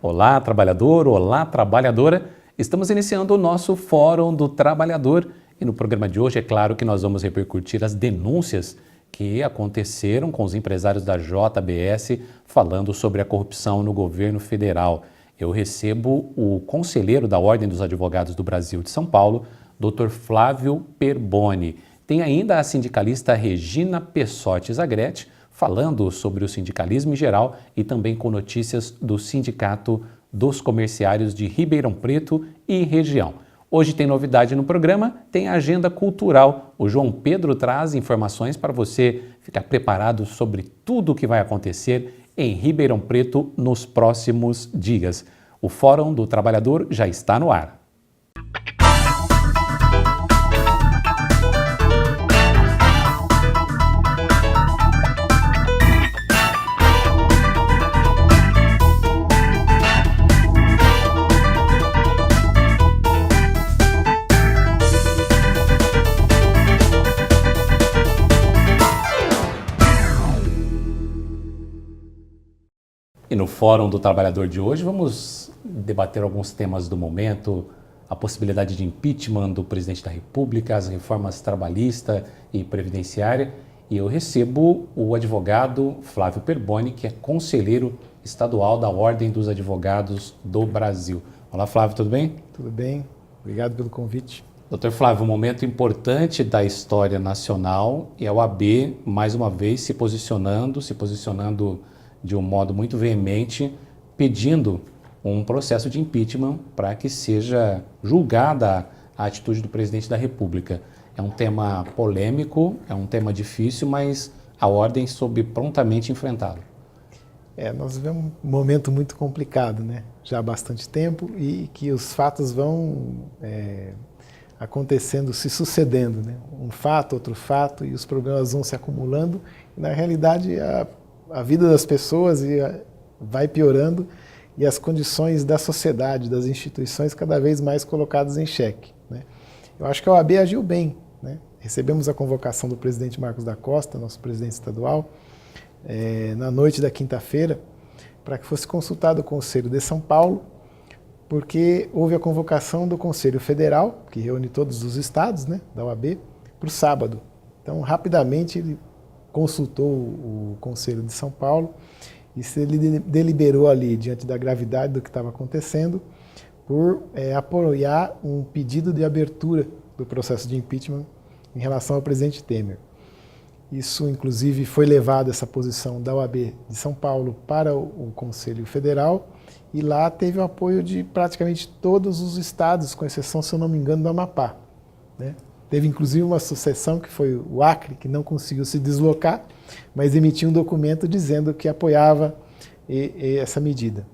Olá, trabalhador, olá, trabalhadora. Estamos iniciando o nosso Fórum do Trabalhador e no programa de hoje é claro que nós vamos repercutir as denúncias que aconteceram com os empresários da JBS falando sobre a corrupção no governo federal. Eu recebo o conselheiro da Ordem dos Advogados do Brasil de São Paulo, Dr. Flávio Perboni. Tem ainda a sindicalista Regina Pessotti Zagretti, falando sobre o sindicalismo em geral e também com notícias do Sindicato dos Comerciários de Ribeirão Preto e região. Hoje tem novidade no programa, tem agenda cultural. O João Pedro traz informações para você ficar preparado sobre tudo o que vai acontecer em Ribeirão Preto nos próximos dias. O Fórum do Trabalhador já está no ar. E no Fórum do Trabalhador de hoje vamos debater alguns temas do momento, a possibilidade de impeachment do presidente da República, as reformas trabalhista e previdenciária. E eu recebo o advogado Flávio Perboni, que é conselheiro estadual da Ordem dos Advogados do Brasil. Olá, Flávio, tudo bem? Tudo bem, obrigado pelo convite. Doutor Flávio, um momento importante da história nacional e a OAB, mais uma vez, se posicionando de um modo muito veemente, pedindo um processo de impeachment para que seja julgada a atitude do presidente da República. É um tema polêmico, é um tema difícil, mas a ordem soube prontamente enfrentá-lo. Nós vivemos um momento muito complicado, né? Já há bastante tempo e que os fatos vão acontecendo, se sucedendo, né? Um fato, outro fato, e os problemas vão se acumulando. E, na realidade, a vida das pessoas vai piorando e as condições da sociedade, das instituições cada vez mais colocadas em xeque, né? Eu acho que a OAB agiu bem, né? Recebemos a convocação do presidente Marcos da Costa, nosso presidente estadual, na noite da quinta-feira, para que fosse consultado o Conselho de São Paulo, porque houve a convocação do Conselho Federal, que reúne todos os estados, né, da OAB, para o sábado. Então, rapidamente, ele consultou o Conselho de São Paulo e ele deliberou ali, diante da gravidade do que estava acontecendo, por apoiar um pedido de abertura do processo de impeachment em relação ao presidente Temer. Isso, inclusive, foi levado, essa posição da OAB de São Paulo para o Conselho Federal e lá teve o apoio de praticamente todos os estados, com exceção, se eu não me engano, do Amapá, né? Teve, inclusive, uma sucessão, que foi o Acre, que não conseguiu se deslocar, mas emitiu um documento dizendo que apoiava essa medida.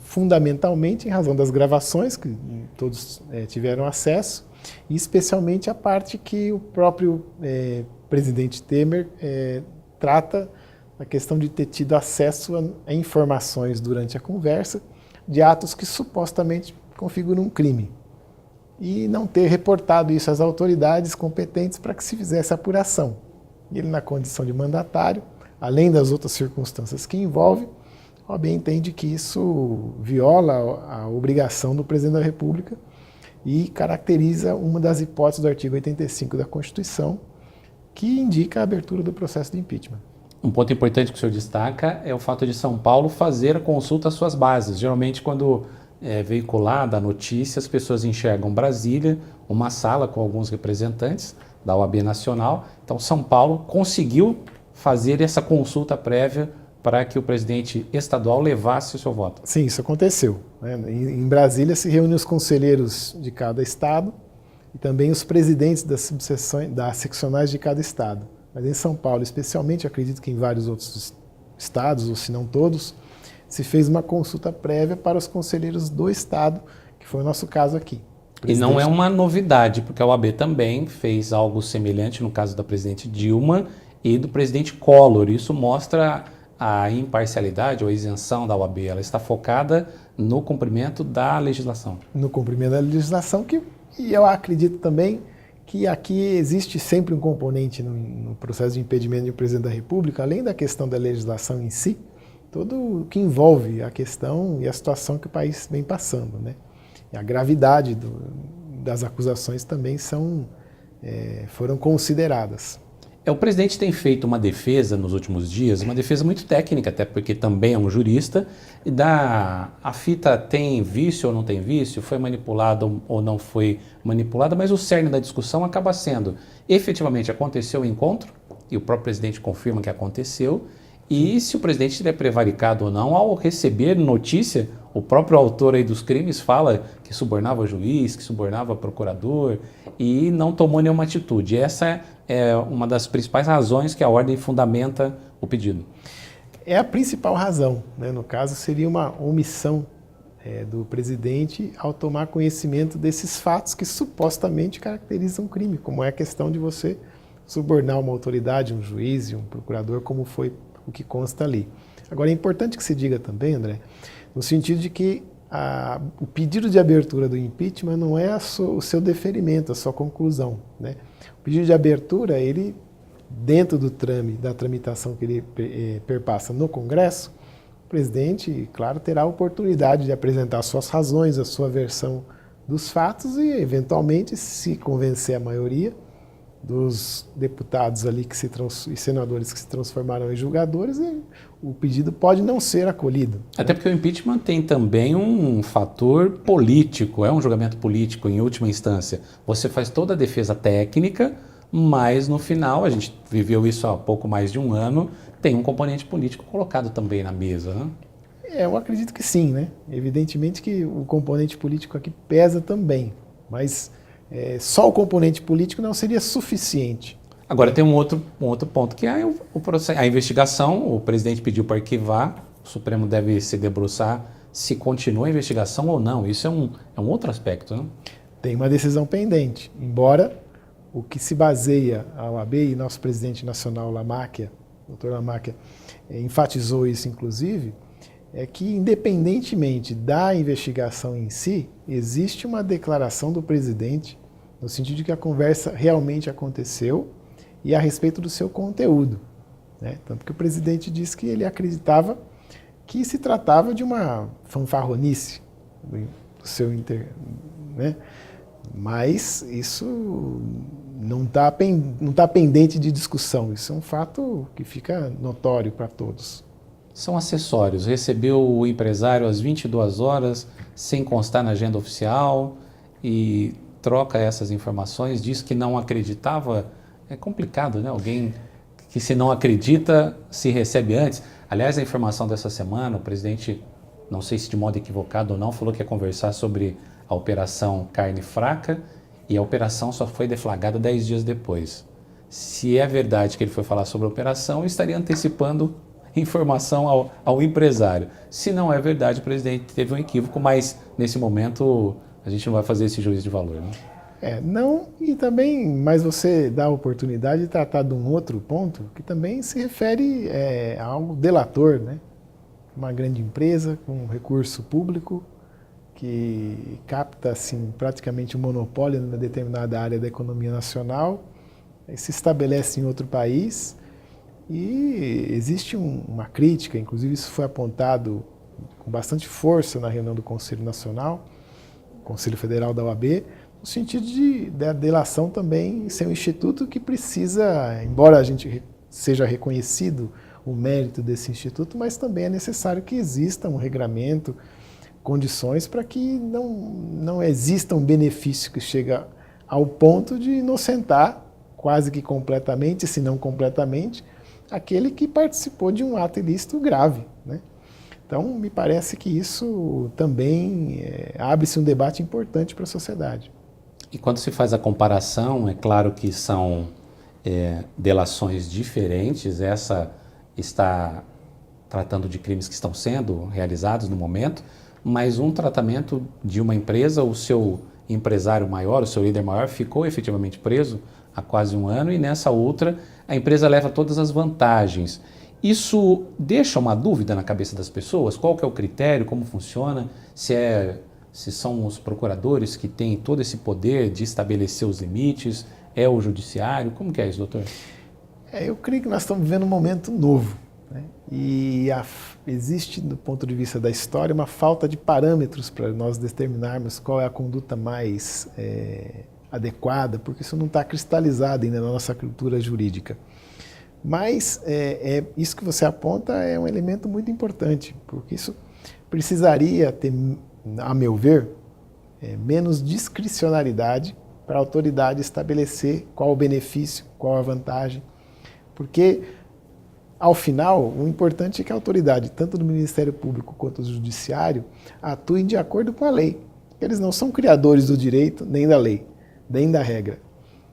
Fundamentalmente, em razão das gravações, que todos tiveram acesso, e especialmente a parte que o próprio presidente Temer trata a questão de ter tido acesso a informações durante a conversa de atos que supostamente configuram um crime, e não ter reportado isso às autoridades competentes para que se fizesse a apuração. Ele, na condição de mandatário, além das outras circunstâncias que envolve, a OAB entende que isso viola a obrigação do presidente da República e caracteriza uma das hipóteses do artigo 85 da Constituição, que indica a abertura do processo de impeachment. Um ponto importante que o senhor destaca é o fato de São Paulo fazer a consulta às suas bases. Geralmente, quando veiculada a notícia, as pessoas enxergam Brasília, uma sala com alguns representantes da OAB Nacional. Então, São Paulo conseguiu fazer essa consulta prévia para que o presidente estadual levasse o seu voto. Sim, isso aconteceu, né? Em Brasília se reúnem os conselheiros de cada estado e também os presidentes das subseções, das seccionais de cada estado. Mas em São Paulo, especialmente, acredito que em vários outros estados, ou se não todos, se fez uma consulta prévia para os conselheiros do estado, que foi o nosso caso aqui. E não é uma novidade, porque a OAB também fez algo semelhante no caso da presidente Dilma e do presidente Collor. Isso mostra a imparcialidade ou a isenção da OAB. Ela está focada no cumprimento da legislação. No cumprimento da legislação, e eu acredito também que aqui existe sempre um componente no processo de impedimento do presidente da República, além da questão da legislação em si, todo o que envolve a questão e a situação que o país vem passando, né? E a gravidade das acusações também foram consideradas. O presidente tem feito uma defesa nos últimos dias, uma defesa muito técnica, até porque também é um jurista, a fita tem vício ou não tem vício, foi manipulada ou não foi manipulada, mas o cerne da discussão acaba sendo, efetivamente aconteceu o encontro, e o próprio presidente confirma que aconteceu, e se o presidente teria prevaricado ou não ao receber notícia, o próprio autor aí dos crimes fala que subornava juiz, que subornava procurador e não tomou nenhuma atitude. Essa é uma das principais razões que a ordem fundamenta o pedido. É a principal razão, né? No caso, seria uma omissão do presidente ao tomar conhecimento desses fatos que supostamente caracterizam um crime, como é a questão de você subornar uma autoridade, um juiz e um procurador, como foi o que consta ali. Agora, é importante que se diga também, André, no sentido de que o pedido de abertura do impeachment não é o seu deferimento, a sua conclusão, né? O pedido de abertura, ele, dentro da tramitação que ele perpassa no Congresso, o presidente, claro, terá a oportunidade de apresentar suas razões, a sua versão dos fatos e, eventualmente, se convencer a maioria dos deputados ali e senadores que se transformaram em julgadores, o pedido pode não ser acolhido. Até porque o impeachment tem também um fator político, é um julgamento político em última instância. Você faz toda a defesa técnica, mas no final, a gente viveu isso há pouco mais de um ano, tem um componente político colocado também na mesa, né? Eu acredito que sim, né? Evidentemente que o componente político aqui pesa também, mas só o componente político não seria suficiente. Agora tem um outro ponto, que é a investigação. O presidente pediu para arquivar, o Supremo deve se debruçar se continua a investigação ou não. Isso é um outro aspecto, né? Tem uma decisão pendente, embora o que se baseia a OAB e nosso presidente nacional, Lamacchia, doutor Lamacchia, enfatizou isso inclusive, é que independentemente da investigação em si, existe uma declaração do presidente no sentido de que a conversa realmente aconteceu e a respeito do seu conteúdo, né? Tanto que o presidente disse que ele acreditava que se tratava de uma fanfarronice do seu né? Mas isso não tá pendente de discussão, isso é um fato que fica notório para todos. São acessórios. Recebeu o empresário às 22 horas, sem constar na agenda oficial, e troca essas informações, diz que não acreditava. É complicado, né? Alguém que se não acredita, se recebe antes. Aliás, a informação dessa semana, o presidente, não sei se de modo equivocado ou não, falou que ia conversar sobre a operação Carne Fraca, e a operação só foi deflagrada 10 dias depois. Se é verdade que ele foi falar sobre a operação, estaria antecipando informação ao empresário. Se não é verdade, o presidente teve um equívoco, mas nesse momento a gente não vai fazer esse juízo de valor, né? Não, e também, mas você dá a oportunidade de tratar de um outro ponto que também se refere ao delator, né? Uma grande empresa com recurso público que capta assim, praticamente um monopólio numa determinada área da economia nacional, se estabelece em outro país e existe uma crítica, inclusive isso foi apontado com bastante força na reunião do Conselho Nacional, Conselho Federal da OAB, no sentido da delação também ser um instituto que precisa, embora a gente seja reconhecido o mérito desse instituto, mas também é necessário que exista um regramento, condições para que não exista um benefício que chega ao ponto de inocentar quase que completamente, se não completamente, aquele que participou de um ato ilícito grave, né? Então, me parece que isso também abre-se um debate importante para a sociedade. E quando se faz a comparação, é claro que são delações diferentes. Essa está tratando de crimes que estão sendo realizados no momento, mas um tratamento de uma empresa, o seu empresário maior, o seu líder maior, ficou efetivamente preso há quase um ano, e nessa outra a empresa leva todas as vantagens. Isso deixa uma dúvida na cabeça das pessoas? Qual que é o critério, como funciona, se são os procuradores que têm todo esse poder de estabelecer os limites, é o judiciário? Como que é isso, doutor? Eu creio que nós estamos vivendo um momento novo, né? E existe, do ponto de vista da história, uma falta de parâmetros para nós determinarmos qual é a conduta mais adequada, porque isso não está cristalizado ainda na nossa cultura jurídica. Mas isso que você aponta é um elemento muito importante, porque isso precisaria ter, a meu ver, menos discricionariedade para a autoridade estabelecer qual o benefício, qual a vantagem, porque, ao final, o importante é que a autoridade, tanto do Ministério Público quanto do Judiciário, atuem de acordo com a lei. Eles não são criadores do direito, nem da lei, nem da regra.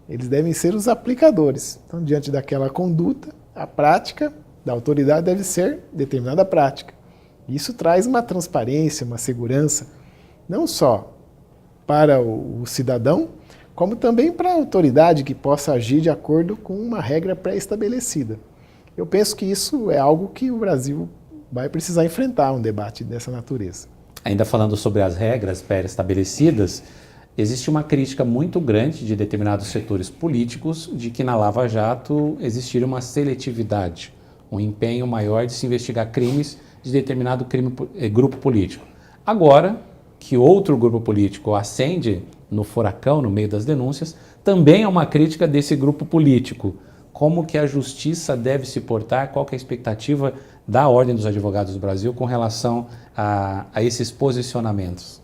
Eles devem ser os aplicadores. Então, diante daquela conduta, a prática da autoridade deve ser determinada prática. Isso traz uma transparência, uma segurança, não só para o cidadão, como também para a autoridade que possa agir de acordo com uma regra pré-estabelecida. Eu penso que isso é algo que o Brasil vai precisar enfrentar, um debate dessa natureza. Ainda falando sobre as regras pré-estabelecidas, existe uma crítica muito grande de determinados setores políticos de que na Lava Jato existiria uma seletividade, um empenho maior de se investigar crimes de determinado grupo político. Agora que outro grupo político ascende no furacão, no meio das denúncias, também é uma crítica desse grupo político. Como que a justiça deve se portar? Qual que é a expectativa da Ordem dos Advogados do Brasil com relação a esses posicionamentos?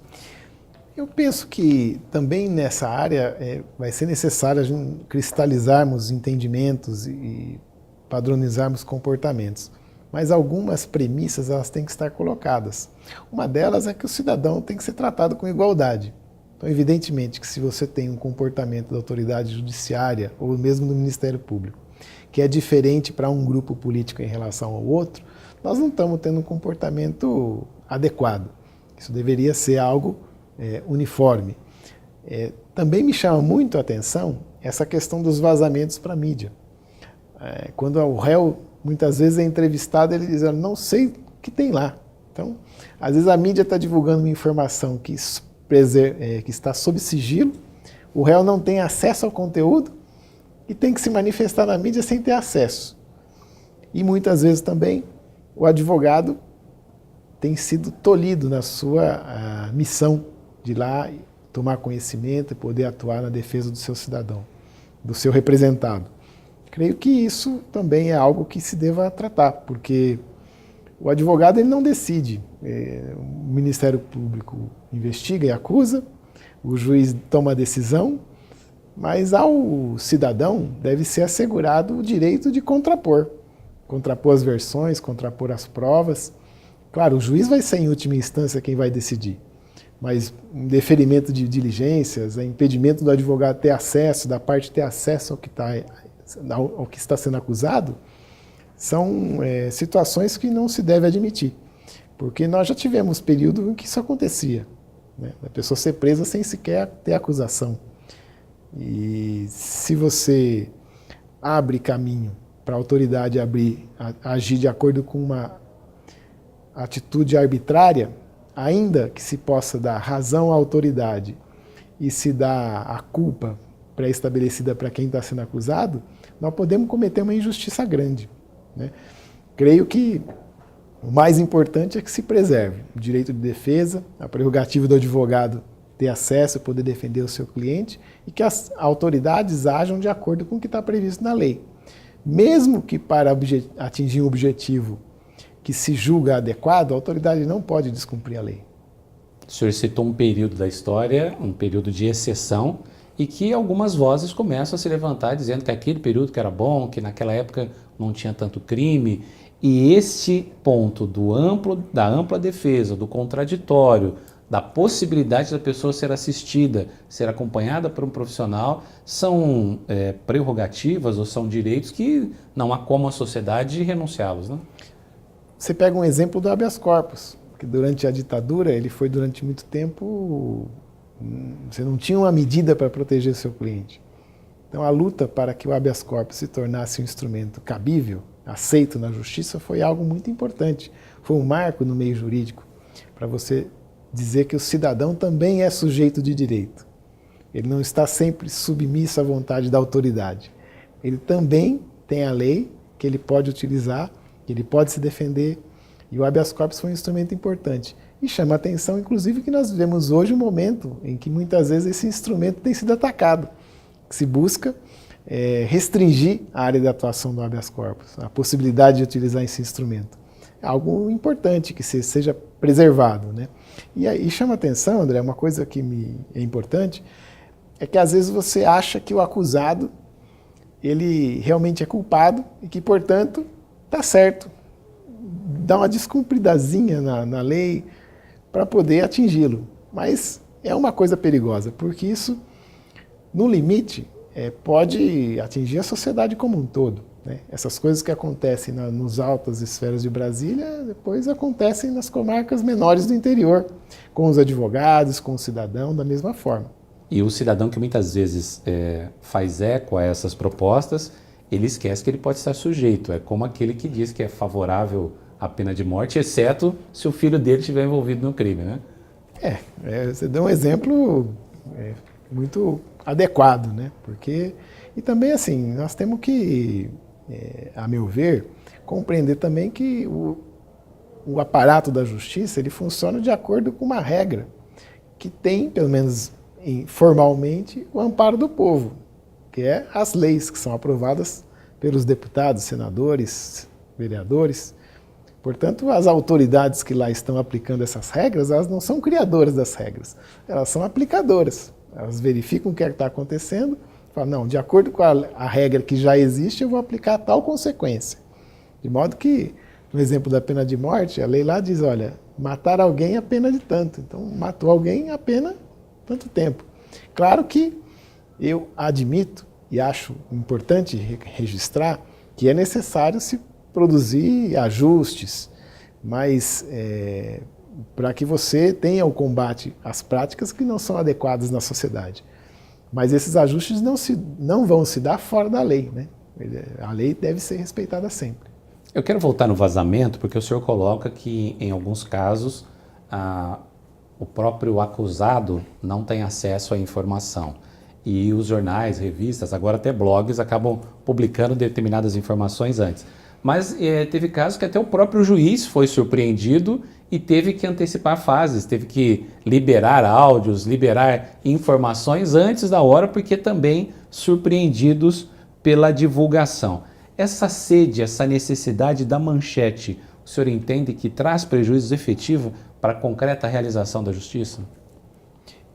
Eu penso que também nessa área vai ser necessário cristalizarmos entendimentos e padronizarmos comportamentos. Mas algumas premissas elas têm que estar colocadas. Uma delas é que o cidadão tem que ser tratado com igualdade. Então, evidentemente que se você tem um comportamento da autoridade judiciária ou mesmo do Ministério Público que é diferente para um grupo político em relação ao outro, nós não estamos tendo um comportamento adequado. Isso deveria ser algo uniforme. Também me chama muito a atenção essa questão dos vazamentos para a mídia. Quando o réu muitas vezes é entrevistado, ele diz, eu não sei o que tem lá. Então, às vezes a mídia está divulgando uma informação que está sob sigilo, o réu não tem acesso ao conteúdo e tem que se manifestar na mídia sem ter acesso. E muitas vezes também o advogado tem sido tolhido na sua missão de ir lá tomar conhecimento e poder atuar na defesa do seu cidadão, do seu representado. Creio que isso também é algo que se deva tratar, porque o advogado ele não decide. O Ministério Público investiga e acusa, o juiz toma a decisão, mas ao cidadão deve ser assegurado o direito de contrapor as versões, contrapor as provas. Claro, o juiz vai ser em última instância quem vai decidir, mas em deferimento de diligências, impedimento do advogado ter acesso, da parte ter acesso ao que está sendo acusado, são situações que não se deve admitir, porque nós já tivemos período em que isso acontecia, né? A pessoa ser presa sem sequer ter acusação. E se você abre caminho para a autoridade agir de acordo com uma atitude arbitrária, ainda que se possa dar razão à autoridade e se dá a culpa pré-estabelecida para quem está sendo acusado, nós podemos cometer uma injustiça grande, né? Creio que o mais importante é que se preserve o direito de defesa, a prerrogativa do advogado ter acesso, poder defender o seu cliente e que as autoridades ajam de acordo com o que está previsto na lei. Mesmo que para atingir um objetivo que se julga adequado, a autoridade não pode descumprir a lei. O senhor citou um período da história, um período de exceção, e que algumas vozes começam a se levantar dizendo que aquele período que era bom, que naquela época não tinha tanto crime. E este ponto da ampla defesa, do contraditório, da possibilidade da pessoa ser assistida, ser acompanhada por um profissional, são prerrogativas ou são direitos que não há como a sociedade renunciá-los, né? Você pega um exemplo do habeas corpus, que durante a ditadura, ele foi durante muito tempo, você não tinha uma medida para proteger seu cliente. Então a luta para que o habeas corpus se tornasse um instrumento cabível, aceito na justiça, foi algo muito importante. Foi um marco no meio jurídico para você dizer que o cidadão também é sujeito de direito. Ele não está sempre submisso à vontade da autoridade. Ele também tem a lei que ele pode utilizar que ele pode se defender, e o habeas corpus foi um instrumento importante. E chama a atenção, inclusive, que nós vivemos hoje um momento em que muitas vezes esse instrumento tem sido atacado, que se busca restringir a área de atuação do habeas corpus, a possibilidade de utilizar esse instrumento. É algo importante que seja preservado, né? E aí chama a atenção, André, uma coisa que é importante, é que às vezes você acha que o acusado ele realmente é culpado e que, portanto, está certo. Dá uma descumpridazinha na lei para poder atingi-lo. Mas é uma coisa perigosa, porque isso, no limite, pode atingir a sociedade como um todo, né? Essas coisas que acontecem nos altas esferas de Brasília, depois acontecem nas comarcas menores do interior, com os advogados, com o cidadão, da mesma forma. E o cidadão que muitas vezes faz eco a essas propostas, ele esquece que ele pode estar sujeito. É como aquele que diz que é favorável à pena de morte, exceto se o filho dele estiver envolvido no crime, né? Você deu um exemplo muito adequado, né? E também, assim, nós temos que, a meu ver, compreender também que o aparato da justiça, ele funciona de acordo com uma regra que tem, pelo menos formalmente, o amparo do povo, que é as leis que são aprovadas pelos deputados, senadores, vereadores. Portanto, as autoridades que lá estão aplicando essas regras, elas não são criadoras das regras, elas são aplicadoras. Elas verificam o que está acontecendo, falam, não, de acordo com a regra que já existe, eu vou aplicar tal consequência. De modo que, no exemplo da pena de morte, a lei lá diz, olha, matar alguém é pena de tanto. Então, matou alguém a pena tanto tempo. Claro que eu admito e acho importante registrar que é necessário se produzir ajustes, mas para que você tenha o combate às práticas que não são adequadas na sociedade. Mas esses ajustes não vão se dar fora da lei, né? A lei deve ser respeitada sempre. Eu quero voltar no vazamento, porque o senhor coloca que, em alguns casos, o próprio acusado não tem acesso à informação. E os jornais, revistas, agora até blogs, acabam publicando determinadas informações antes. Mas teve casos que até o próprio juiz foi surpreendido e teve que antecipar fases, teve que liberar áudios, liberar informações antes da hora, porque também surpreendidos pela divulgação. Essa sede, essa necessidade da manchete, o senhor entende que traz prejuízos efetivos para a concreta realização da justiça?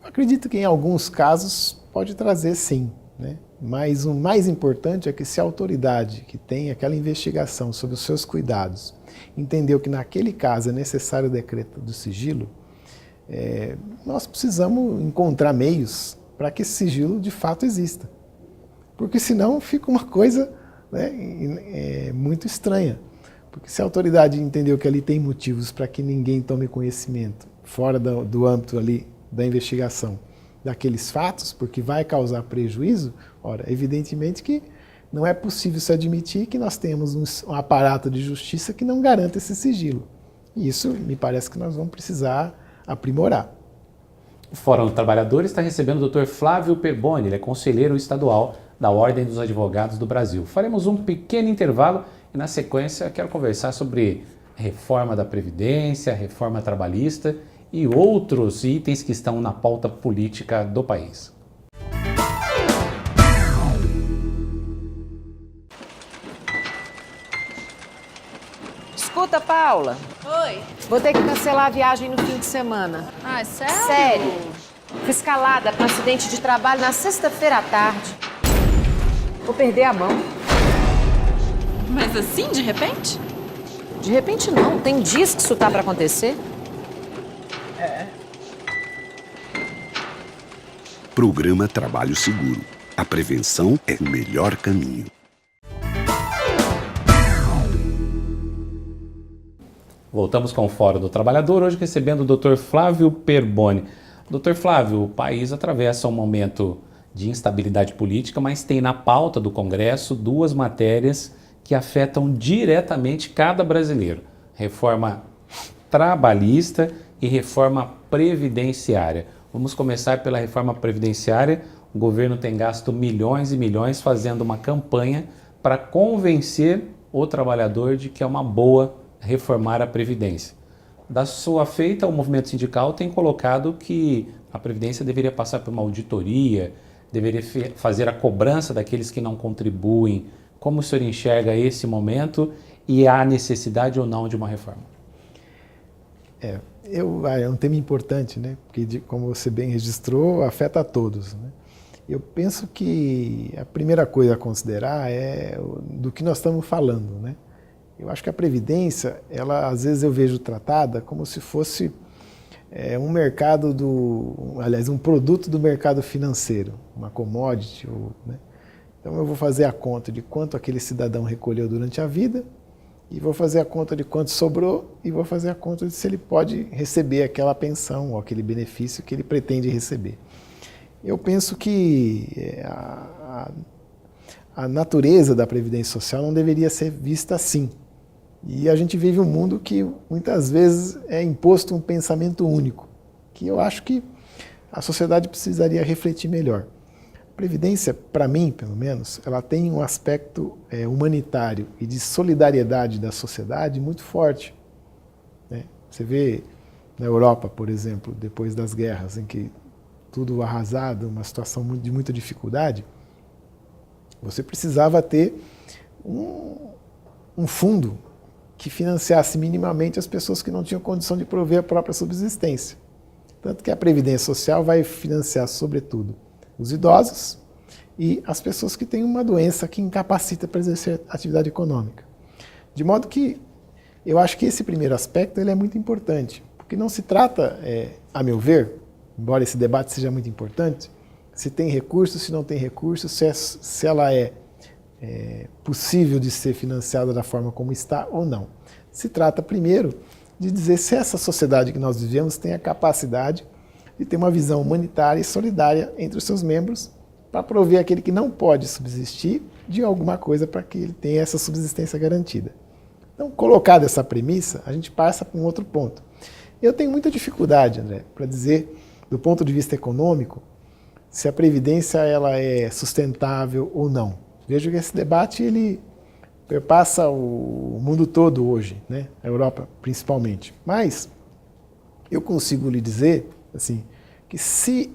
Eu acredito que em alguns casos pode trazer sim, né? Mas o mais importante é que se a autoridade que tem aquela investigação sobre os seus cuidados entendeu que naquele caso é necessário o decreto do sigilo, nós precisamos encontrar meios para que esse sigilo de fato exista. Porque senão fica uma coisa, né, muito estranha. Porque se a autoridade entendeu que ali tem motivos para que ninguém tome conhecimento fora do âmbito ali da investigação daqueles fatos, porque vai causar prejuízo, ora, evidentemente que não é possível se admitir que nós temos um aparato de justiça que não garanta esse sigilo. E isso me parece que nós vamos precisar aprimorar. O Fórum do Trabalhador está recebendo o Dr. Flávio Perboni, ele é conselheiro estadual da Ordem dos Advogados do Brasil. Faremos um pequeno intervalo e, na sequência, quero conversar sobre a reforma da Previdência, a reforma trabalhista e outros itens que estão na pauta política do país. Escuta, Paula. Oi. Vou ter que cancelar a viagem no fim de semana. Ah, é sério? Sério. Fui escalada para um acidente de trabalho na sexta-feira à tarde. Vou perder a mão. Mas assim, de repente? De repente não. Tem dias que isso tá para acontecer. Programa Trabalho Seguro. A prevenção é o melhor caminho. Voltamos com o Fórum do Trabalhador, hoje recebendo o Dr. Flávio Perboni. Dr. Flávio, o país atravessa um momento de instabilidade política, mas tem na pauta do Congresso duas matérias que afetam diretamente cada brasileiro. Reforma trabalhista e reforma previdenciária. Vamos começar pela reforma previdenciária. O governo tem gasto milhões e milhões fazendo uma campanha para convencer o trabalhador de que é uma boa reformar a Previdência. Da sua feita, o movimento sindical tem colocado que a Previdência deveria passar por uma auditoria, deveria fazer a cobrança daqueles que não contribuem. Como o senhor enxerga esse momento e há necessidade ou não de uma reforma? É um tema importante, né? Porque, como você bem registrou, afeta a todos, né? Eu penso que a primeira coisa a considerar é do que nós estamos falando, né? Eu acho que a Previdência, ela às vezes eu vejo tratada como se fosse um mercado um produto do mercado financeiro, uma commodity, né? Então eu vou fazer a conta de quanto aquele cidadão recolheu durante a vida, e vou fazer a conta de quanto sobrou, e vou fazer a conta de se ele pode receber aquela pensão ou aquele benefício que ele pretende receber. Eu penso que a natureza da Previdência Social não deveria ser vista assim. E a gente vive um mundo que muitas vezes é imposto um pensamento único, que eu acho que a sociedade precisaria refletir melhor. A Previdência, para mim, pelo menos, ela tem um aspecto humanitário e de solidariedade da sociedade muito forte, né? Você vê na Europa, por exemplo, depois das guerras, em que tudo arrasado, uma situação de muita dificuldade, você precisava ter um fundo que financiasse minimamente as pessoas que não tinham condição de prover a própria subsistência. Tanto que a Previdência Social vai financiar, sobretudo, os idosos e as pessoas que têm uma doença que incapacita para exercer atividade econômica. De modo que eu acho que esse primeiro aspecto ele é muito importante, porque não se trata, a meu ver, embora esse debate seja muito importante, se tem recursos, se não tem recursos, se ela é possível de ser financiada da forma como está ou não. Se trata, primeiro, de dizer se essa sociedade que nós vivemos tem a capacidade de ter uma visão humanitária e solidária entre os seus membros para prover aquele que não pode subsistir de alguma coisa para que ele tenha essa subsistência garantida. Então, colocada essa premissa, a gente passa para um outro ponto. Eu tenho muita dificuldade, André, para dizer, do ponto de vista econômico, se a Previdência ela é sustentável ou não. Vejo que esse debate ele perpassa o mundo todo hoje, né? A Europa principalmente. Mas eu consigo lhe dizer assim, que se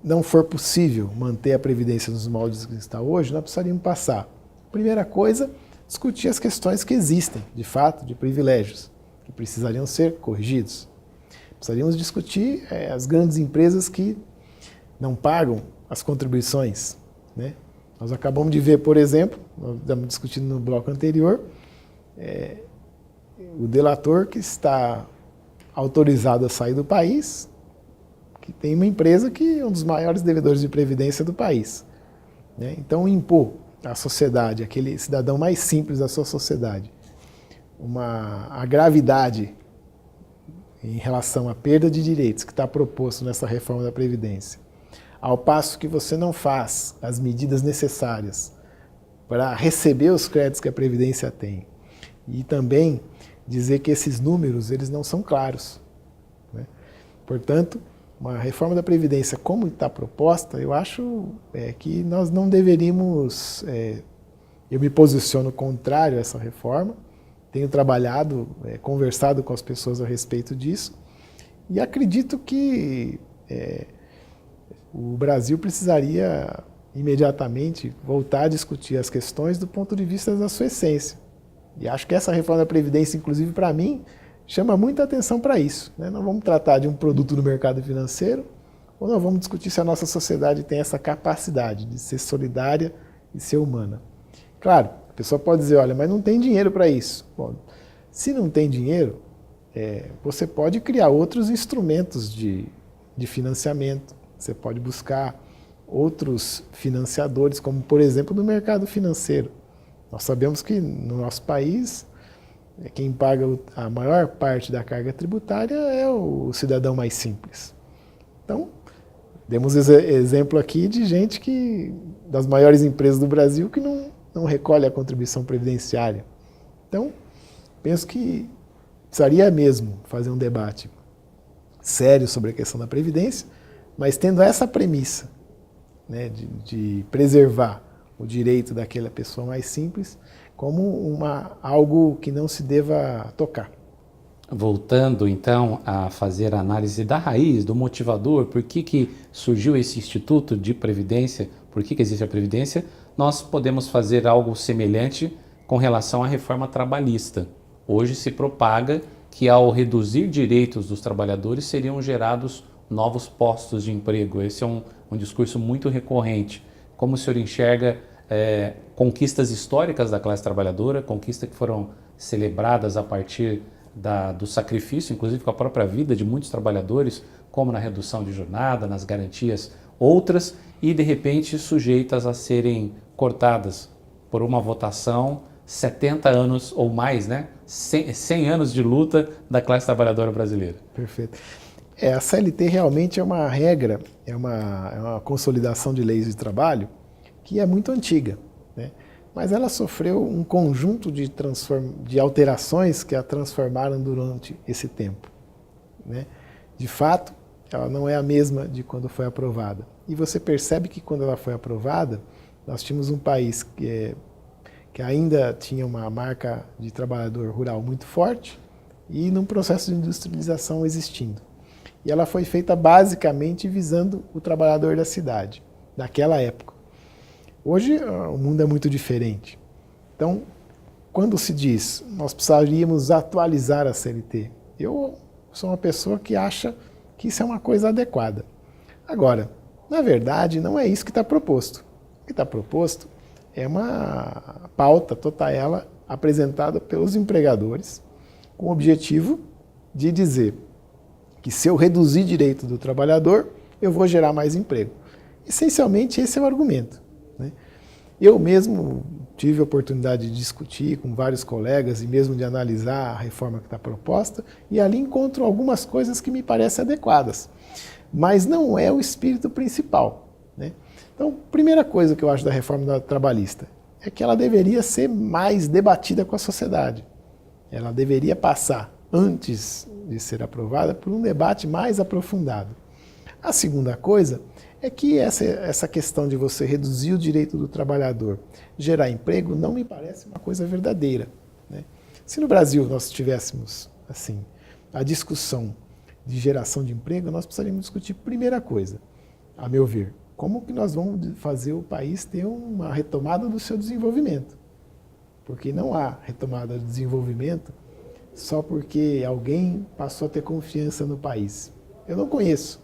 não for possível manter a Previdência nos moldes que está hoje, nós precisaríamos passar. Primeira coisa, discutir as questões que existem, de fato, de privilégios, que precisariam ser corrigidos. Precisaríamos discutir as grandes empresas que não pagam as contribuições, né? Nós acabamos de ver, por exemplo, nós estamos discutindo no bloco anterior, o delator que está autorizado a sair do país, que tem uma empresa que é um dos maiores devedores de previdência do país, né? Então, impor à sociedade, aquele cidadão mais simples da sua sociedade, a gravidade em relação à perda de direitos que está proposto nessa reforma da Previdência, ao passo que você não faz as medidas necessárias para receber os créditos que a Previdência tem, e também dizer que esses números eles não são claros, né? Portanto, uma reforma da Previdência como está proposta, eu acho que nós não deveríamos... eu me posiciono contrário a essa reforma, tenho trabalhado, conversado com as pessoas a respeito disso, e acredito que o Brasil precisaria imediatamente voltar a discutir as questões do ponto de vista da sua essência. E acho que essa reforma da Previdência, inclusive para mim, chama muita atenção para isso, né? Nós vamos tratar de um produto no mercado financeiro, ou nós vamos discutir se a nossa sociedade tem essa capacidade de ser solidária e ser humana. Claro, a pessoa pode dizer, olha, mas não tem dinheiro para isso. Bom, se não tem dinheiro, você pode criar outros instrumentos de financiamento. Você pode buscar outros financiadores, como, por exemplo, no mercado financeiro. Nós sabemos que no nosso país, quem paga a maior parte da carga tributária é o cidadão mais simples. Então, demos exemplo aqui de gente das maiores empresas do Brasil que não recolhe a contribuição previdenciária. Então, penso que precisaria mesmo fazer um debate sério sobre a questão da Previdência, mas tendo essa premissa, né, de preservar o direito daquela pessoa mais simples, como algo que não se deva tocar. Voltando então a fazer a análise da raiz, do motivador, por que surgiu esse Instituto de Previdência, por que existe a Previdência, nós podemos fazer algo semelhante com relação à reforma trabalhista. Hoje se propaga que ao reduzir direitos dos trabalhadores seriam gerados novos postos de emprego. Esse é um discurso muito recorrente. Como o senhor enxerga conquistas históricas da classe trabalhadora, conquistas que foram celebradas a partir do sacrifício, inclusive com a própria vida de muitos trabalhadores, como na redução de jornada, nas garantias outras, e de repente sujeitas a serem cortadas por uma votação, 70 anos ou mais, né? 100 anos de luta da classe trabalhadora brasileira. Perfeito. A CLT realmente é uma regra, é uma consolidação de leis de trabalho que é muito antiga, né? Mas ela sofreu um conjunto de alterações que a transformaram durante esse tempo, né? De fato, ela não é a mesma de quando foi aprovada. E você percebe que quando ela foi aprovada, nós tínhamos um país que ainda tinha uma marca de trabalhador rural muito forte e num processo de industrialização existindo. E ela foi feita basicamente visando o trabalhador da cidade, naquela época. Hoje o mundo é muito diferente. Então, quando se diz nós precisaríamos atualizar a CLT, eu sou uma pessoa que acha que isso é uma coisa adequada. Agora, na verdade, não é isso que está proposto. O que está proposto é uma pauta, toda ela apresentada pelos empregadores, com o objetivo de dizer que se eu reduzir direito do trabalhador, eu vou gerar mais emprego. Essencialmente, esse é o argumento, né? Eu mesmo tive a oportunidade de discutir com vários colegas e mesmo de analisar a reforma que está proposta, e ali encontro algumas coisas que me parecem adequadas, mas não é o espírito principal, né? Então, primeira coisa que eu acho da reforma trabalhista é que ela deveria ser mais debatida com a sociedade. Ela deveria passar, antes de ser aprovada, por um debate mais aprofundado. A segunda coisa é que essa questão de você reduzir o direito do trabalhador, gerar emprego, não me parece uma coisa verdadeira, né? Se no Brasil nós tivéssemos assim, a discussão de geração de emprego, nós precisaríamos discutir, primeira coisa, a meu ver, como que nós vamos fazer o país ter uma retomada do seu desenvolvimento. Porque não há retomada do desenvolvimento só porque alguém passou a ter confiança no país. Eu não conheço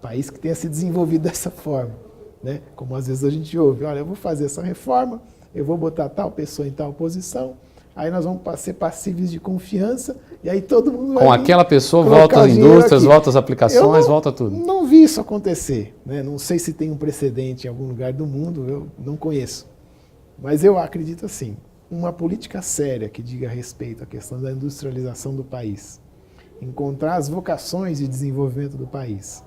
país que tenha se desenvolvido dessa forma, né? Como às vezes a gente ouve, olha, eu vou fazer essa reforma, eu vou botar tal pessoa em tal posição, aí nós vamos ser passíveis de confiança, e aí todo mundo vai... Com aquela pessoa volta as indústrias, volta as aplicações, volta tudo. Não vi isso acontecer, né? Não sei se tem um precedente em algum lugar do mundo, eu não conheço. Mas eu acredito assim, uma política séria que diga respeito à questão da industrialização do país, encontrar as vocações de desenvolvimento do país,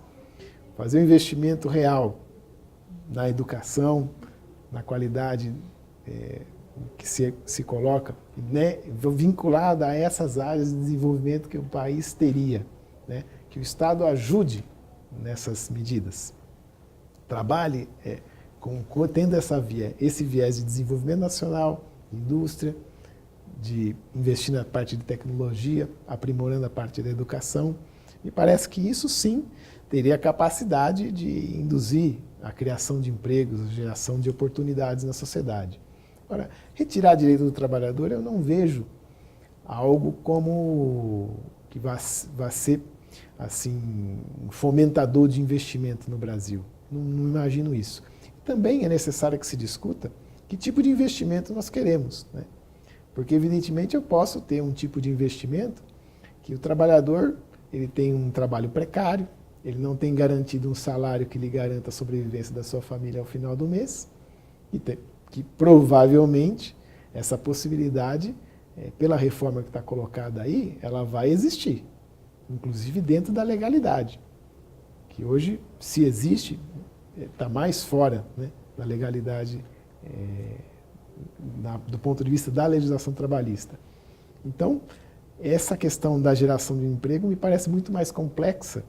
fazer um investimento real na educação, na qualidade que se coloca, né, vinculada a essas áreas de desenvolvimento que o país teria, né, que o Estado ajude nessas medidas. Trabalhe tendo esse viés de desenvolvimento nacional, indústria, de investir na parte de tecnologia, aprimorando a parte da educação. Me parece que isso sim teria a capacidade de induzir a criação de empregos, a geração de oportunidades na sociedade. Agora, retirar direito do trabalhador, eu não vejo algo como que vai ser assim, um fomentador de investimento no Brasil. Não imagino isso. Também é necessário que se discuta que tipo de investimento nós queremos, né? Porque, evidentemente, eu posso ter um tipo de investimento que o trabalhador ele tem um trabalho precário, ele não tem garantido um salário que lhe garanta a sobrevivência da sua família ao final do mês, e que provavelmente essa possibilidade, pela reforma que está colocada aí, ela vai existir, inclusive dentro da legalidade, que hoje, se existe, está mais fora, né, da legalidade do ponto de vista da legislação trabalhista. Então, essa questão da geração de emprego me parece muito mais complexa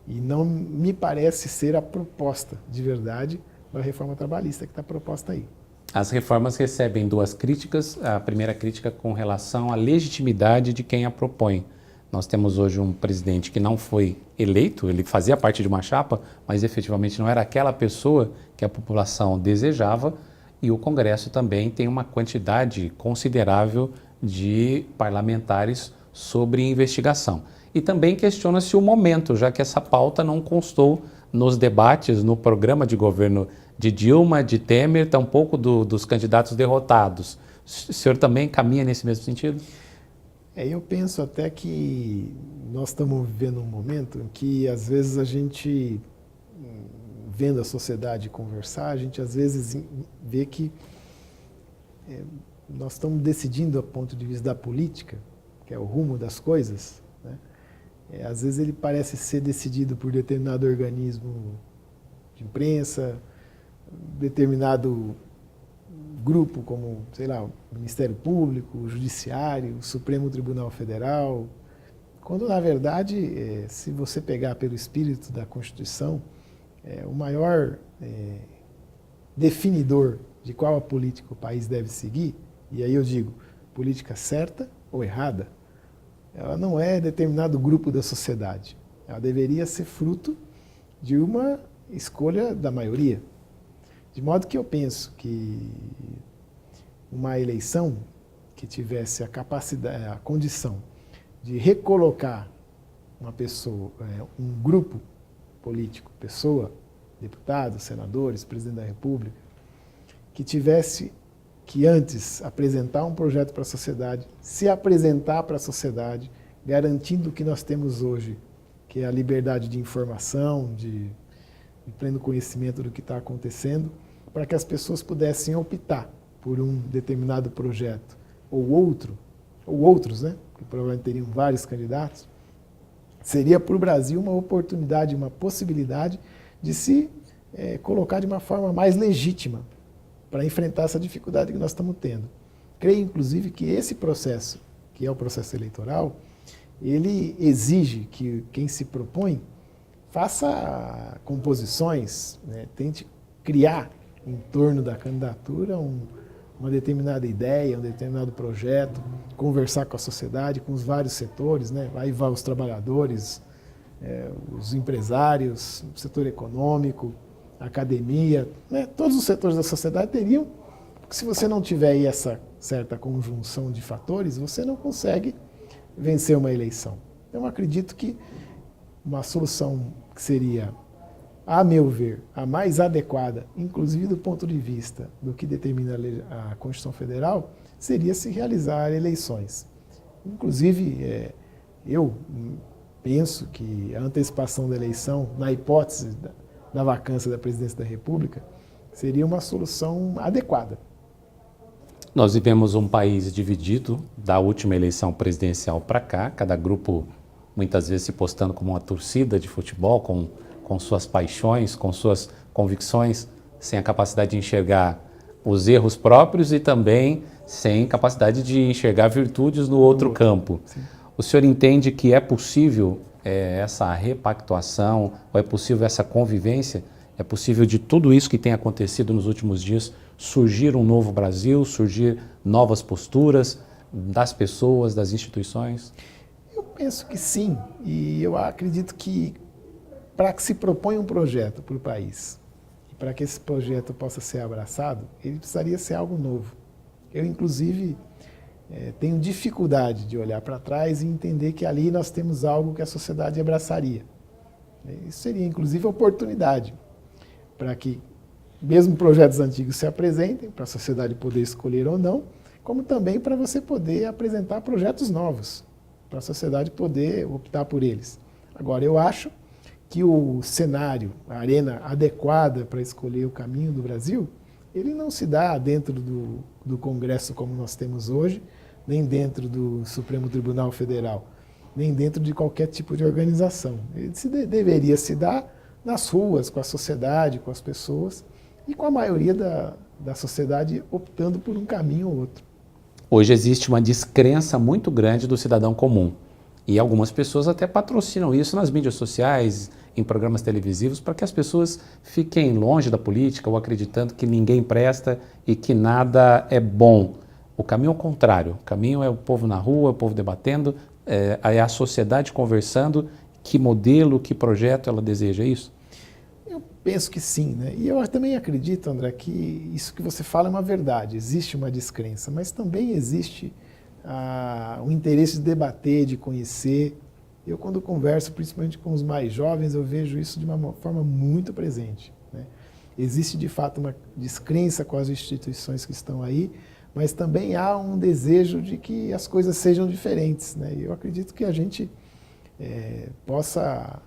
e não me parece ser a proposta de verdade da reforma trabalhista que está proposta aí. As reformas recebem duas críticas. A primeira crítica com relação à legitimidade de quem a propõe. Nós temos hoje um presidente que não foi eleito, ele fazia parte de uma chapa, mas efetivamente não era aquela pessoa que a população desejava, e o Congresso também tem uma quantidade considerável de parlamentares sobre investigação. E também questiona-se o momento, já que essa pauta não constou nos debates, no programa de governo de Dilma, de Temer, tampouco dos candidatos derrotados. O senhor também caminha nesse mesmo sentido? Eu penso até que nós estamos vivendo um momento em que, às vezes, a gente, vendo a sociedade conversar, a gente, às vezes, vê que nós estamos decidindo, a ponto de vista da política, que é o rumo das coisas, né? Às vezes ele parece ser decidido por determinado organismo de imprensa, determinado grupo como, sei lá, o Ministério Público, o Judiciário, o Supremo Tribunal Federal, quando, na verdade, se você pegar pelo espírito da Constituição, o maior definidor de qual a política o país deve seguir, e aí eu digo, política certa ou errada, ela não é determinado grupo da sociedade. Ela deveria ser fruto de uma escolha da maioria. De modo que eu penso que uma eleição que tivesse a capacidade, a condição de recolocar uma pessoa, um grupo político, pessoa, deputados, senadores, presidente da República, que tivesse que antes apresentar um projeto para a sociedade, se apresentar para a sociedade, garantindo o que nós temos hoje, que é a liberdade de informação, de pleno conhecimento do que está acontecendo, para que as pessoas pudessem optar por um determinado projeto ou outro, ou outros, né? Que provavelmente teriam vários candidatos, seria para o Brasil uma oportunidade, uma possibilidade de se colocar de uma forma mais legítima para enfrentar essa dificuldade que nós estamos tendo. Creio, inclusive, que esse processo, que é o processo eleitoral, ele exige que quem se propõe faça composições, né, tente criar em torno da candidatura uma determinada ideia, um determinado projeto, conversar com a sociedade, com os vários setores, né, aí vai os trabalhadores, os empresários, o setor econômico, a academia, né, todos os setores da sociedade teriam, porque se você não tiver aí essa certa conjunção de fatores, você não consegue vencer uma eleição. Eu acredito que uma solução que seria, a meu ver, a mais adequada, inclusive do ponto de vista do que determina a Constituição Federal, seria se realizar eleições. Inclusive, eu penso que a antecipação da eleição, na hipótese da vacância da presidência da República, seria uma solução adequada. Nós vivemos um país dividido da última eleição presidencial para cá, cada grupo muitas vezes se postando como uma torcida de futebol, com suas paixões, com suas convicções, sem a capacidade de enxergar os erros próprios e também sem capacidade de enxergar virtudes no outro campo. Sim. O senhor entende que é possível essa repactuação, ou é possível essa convivência? É possível de tudo isso que tem acontecido nos últimos dias surgir um novo Brasil, surgir novas posturas das pessoas, das instituições? Eu penso que sim, e eu acredito que para que se propõe um projeto para o país, e para que esse projeto possa ser abraçado, ele precisaria ser algo novo. Eu, inclusive, tenho dificuldade de olhar para trás e entender que ali nós temos algo que a sociedade abraçaria. Isso seria, inclusive, oportunidade para que mesmo projetos antigos se apresentem, para a sociedade poder escolher ou não, como também para você poder apresentar projetos novos, para a sociedade poder optar por eles. Agora, eu acho que o cenário, a arena adequada para escolher o caminho do Brasil, ele não se dá dentro do Congresso como nós temos hoje, nem dentro do Supremo Tribunal Federal, nem dentro de qualquer tipo de organização. Ele deveria se dar nas ruas, com a sociedade, com as pessoas, e com a maioria da sociedade optando por um caminho ou outro. Hoje existe uma descrença muito grande do cidadão comum. E algumas pessoas até patrocinam isso nas mídias sociais, em programas televisivos para que as pessoas fiquem longe da política ou acreditando que ninguém presta e que nada é bom. O caminho é o contrário. O caminho é o povo na rua, o povo debatendo, é a sociedade conversando. Que modelo, que projeto ela deseja isso? Eu penso que sim, né? E eu também acredito, André, que isso que você fala é uma verdade. Existe uma descrença, mas também existe o interesse de debater, de conhecer. Eu, quando converso, principalmente com os mais jovens, eu vejo isso de uma forma muito presente, né? Existe, de fato, uma descrença com as instituições que estão aí, mas também há um desejo de que as coisas sejam diferentes, né? E eu acredito que a gente possa,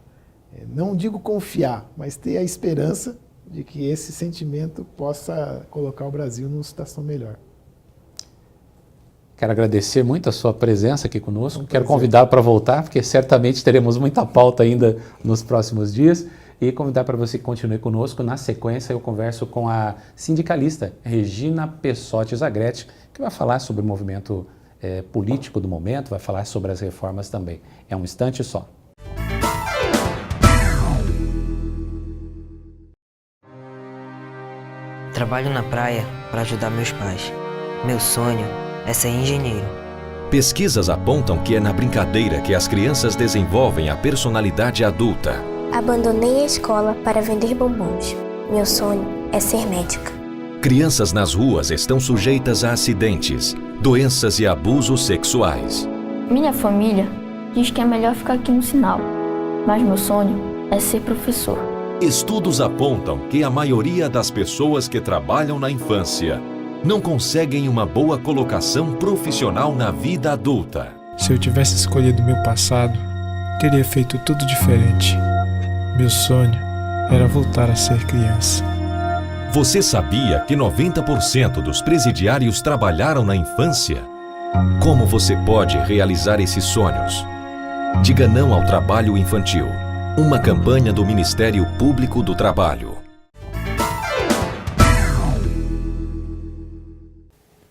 não digo confiar, mas ter a esperança de que esse sentimento possa colocar o Brasil numa situação melhor. Quero agradecer muito a sua presença aqui conosco. Quero convidar para voltar, porque certamente teremos muita pauta ainda nos próximos dias. E convidar para você que continue conosco. Na sequência, eu converso com a sindicalista Regina Pessotti Zagrete, que vai falar sobre o movimento político do momento, vai falar sobre as reformas também. É um instante só. Trabalho na praia para ajudar meus pais. Meu sonho é ser engenheiro. Pesquisas apontam que é na brincadeira que as crianças desenvolvem a personalidade adulta. Abandonei a escola para vender bombons. Meu sonho é ser médica. Crianças nas ruas estão sujeitas a acidentes, doenças e abusos sexuais. Minha família diz que é melhor ficar aqui no sinal, mas meu sonho é ser professor. Estudos apontam que a maioria das pessoas que trabalham na infância não conseguem uma boa colocação profissional na vida adulta. Se eu tivesse escolhido meu passado, teria feito tudo diferente. Meu sonho era voltar a ser criança. Você sabia que 90% dos presidiários trabalharam na infância? Como você pode realizar esses sonhos? Diga não ao trabalho infantil. Uma campanha do Ministério Público do Trabalho.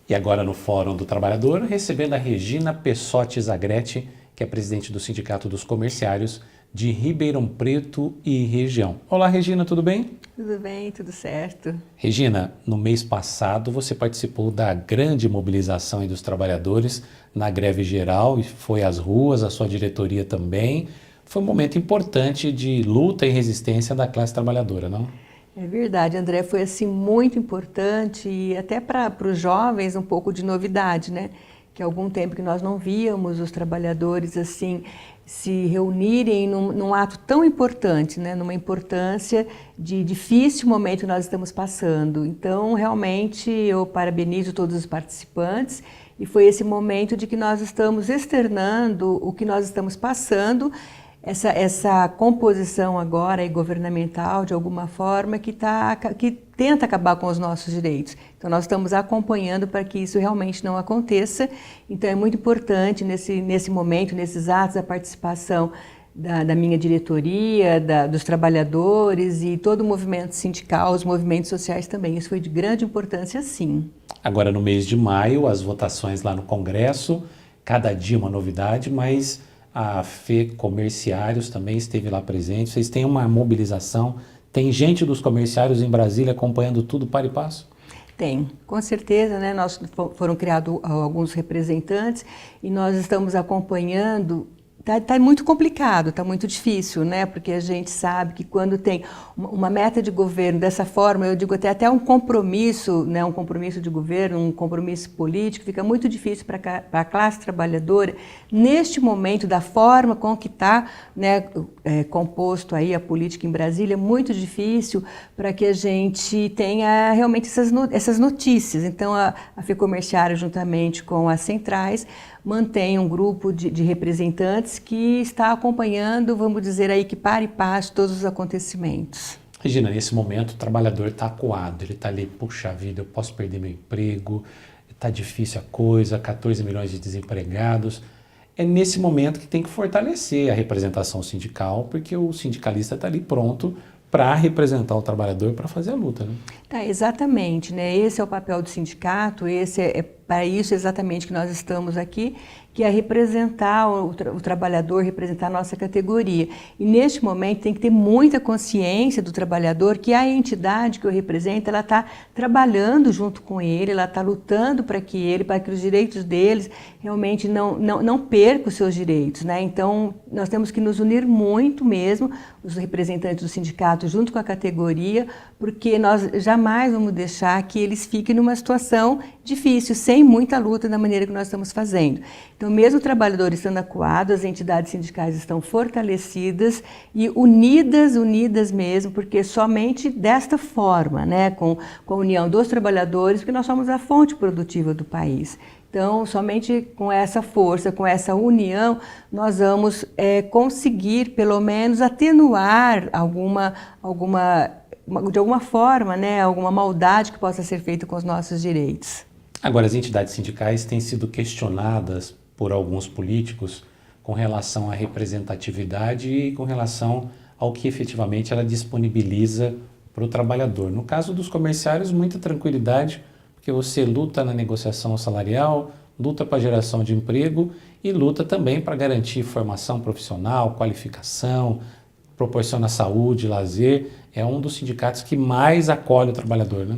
E agora no Fórum do Trabalhador, recebendo a Regina Pessotti Zagrete, que é presidente do Sindicato dos Comerciários de Ribeirão Preto e região. Olá, Regina, tudo bem? Tudo bem, tudo certo. Regina, no mês passado você participou da grande mobilização dos trabalhadores na greve geral e foi às ruas, a sua diretoria também. Foi um momento importante de luta e resistência da classe trabalhadora, não? É verdade, André, foi assim muito importante e até para os jovens um pouco de novidade, né? Que há algum tempo que nós não víamos os trabalhadores assim se reunirem num ato tão importante, né? Numa importância de difícil momento que nós estamos passando. Então, realmente, eu parabenizo todos os participantes e foi esse momento de que nós estamos externando o que nós estamos passando, essa composição agora governamental, de alguma forma, que tenta acabar com os nossos direitos. Então, nós estamos acompanhando para que isso realmente não aconteça. Então, é muito importante, nesse momento, nesses atos, a participação da minha diretoria, dos trabalhadores e todo o movimento sindical, os movimentos sociais também. Isso foi de grande importância, sim. Agora, no mês de maio, as votações lá no Congresso, cada dia uma novidade, mas a FE Comerciários também esteve lá presente. Vocês têm uma mobilização? Tem gente dos comerciários em Brasília acompanhando tudo para e passo? Tem, com certeza, né? Foram criados alguns representantes e nós estamos acompanhando. Tá muito complicado, está muito difícil, né? Porque a gente sabe que quando tem uma meta de governo dessa forma, eu digo até um compromisso, né? Um compromisso de governo, um compromisso político, fica muito difícil para a classe trabalhadora, neste momento, da forma com que está, né, composto aí a política em Brasília, é muito difícil para que a gente tenha realmente essas notícias. Então, a FEComerciário, juntamente com as centrais, mantém um grupo de representantes que está acompanhando, vamos dizer aí, que para e passo todos os acontecimentos. Regina, nesse momento o trabalhador está acuado, ele está ali, puxa vida, eu posso perder meu emprego, está difícil a coisa, 14 milhões de desempregados. É nesse momento que tem que fortalecer a representação sindical, porque o sindicalista está ali pronto para representar o trabalhador, para fazer a luta, né? Tá, exatamente, né? Esse é o papel do sindicato, esse é para isso exatamente que nós estamos aqui, que é representar o trabalhador, representar a nossa categoria. E neste momento tem que ter muita consciência do trabalhador que a entidade que o representa, ela está trabalhando junto com ele, ela está lutando para que os direitos deles realmente não percam os seus direitos, né? Então, nós temos que nos unir muito mesmo, os representantes do sindicato junto com a categoria, porque nós jamais vamos deixar que eles fiquem numa situação difícil, sem muita luta da maneira que nós estamos fazendo. Então, mesmo o trabalhador estando acuado, as entidades sindicais estão fortalecidas e unidas mesmo, porque somente desta forma, né, com a união dos trabalhadores, porque nós somos a fonte produtiva do país. Então, somente com essa força, com essa união, nós vamos conseguir, pelo menos, atenuar de alguma forma, né, alguma maldade que possa ser feita com os nossos direitos. Agora, as entidades sindicais têm sido questionadas por alguns políticos com relação à representatividade e com relação ao que efetivamente ela disponibiliza para o trabalhador. No caso dos comerciários, muita tranquilidade, porque você luta na negociação salarial, luta para a geração de emprego e luta também para garantir formação profissional, qualificação, proporciona saúde, lazer. É um dos sindicatos que mais acolhe o trabalhador, né?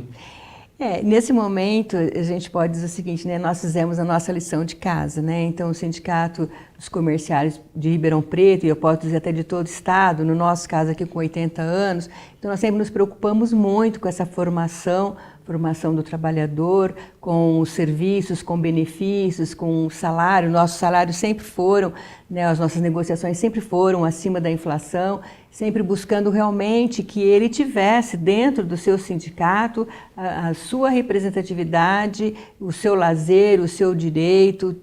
Nesse momento, a gente pode dizer o seguinte, né? Nós fizemos a nossa lição de casa, né? Então, o Sindicato dos Comerciários de Ribeirão Preto, e eu posso dizer até de todo o estado, no nosso caso aqui com 80 anos, então nós sempre nos preocupamos muito com essa formação do trabalhador, com os serviços, com benefícios, com o salário. Nossos salários sempre foram, né, as nossas negociações sempre foram acima da inflação, sempre buscando realmente que ele tivesse dentro do seu sindicato a sua representatividade, o seu lazer, o seu direito,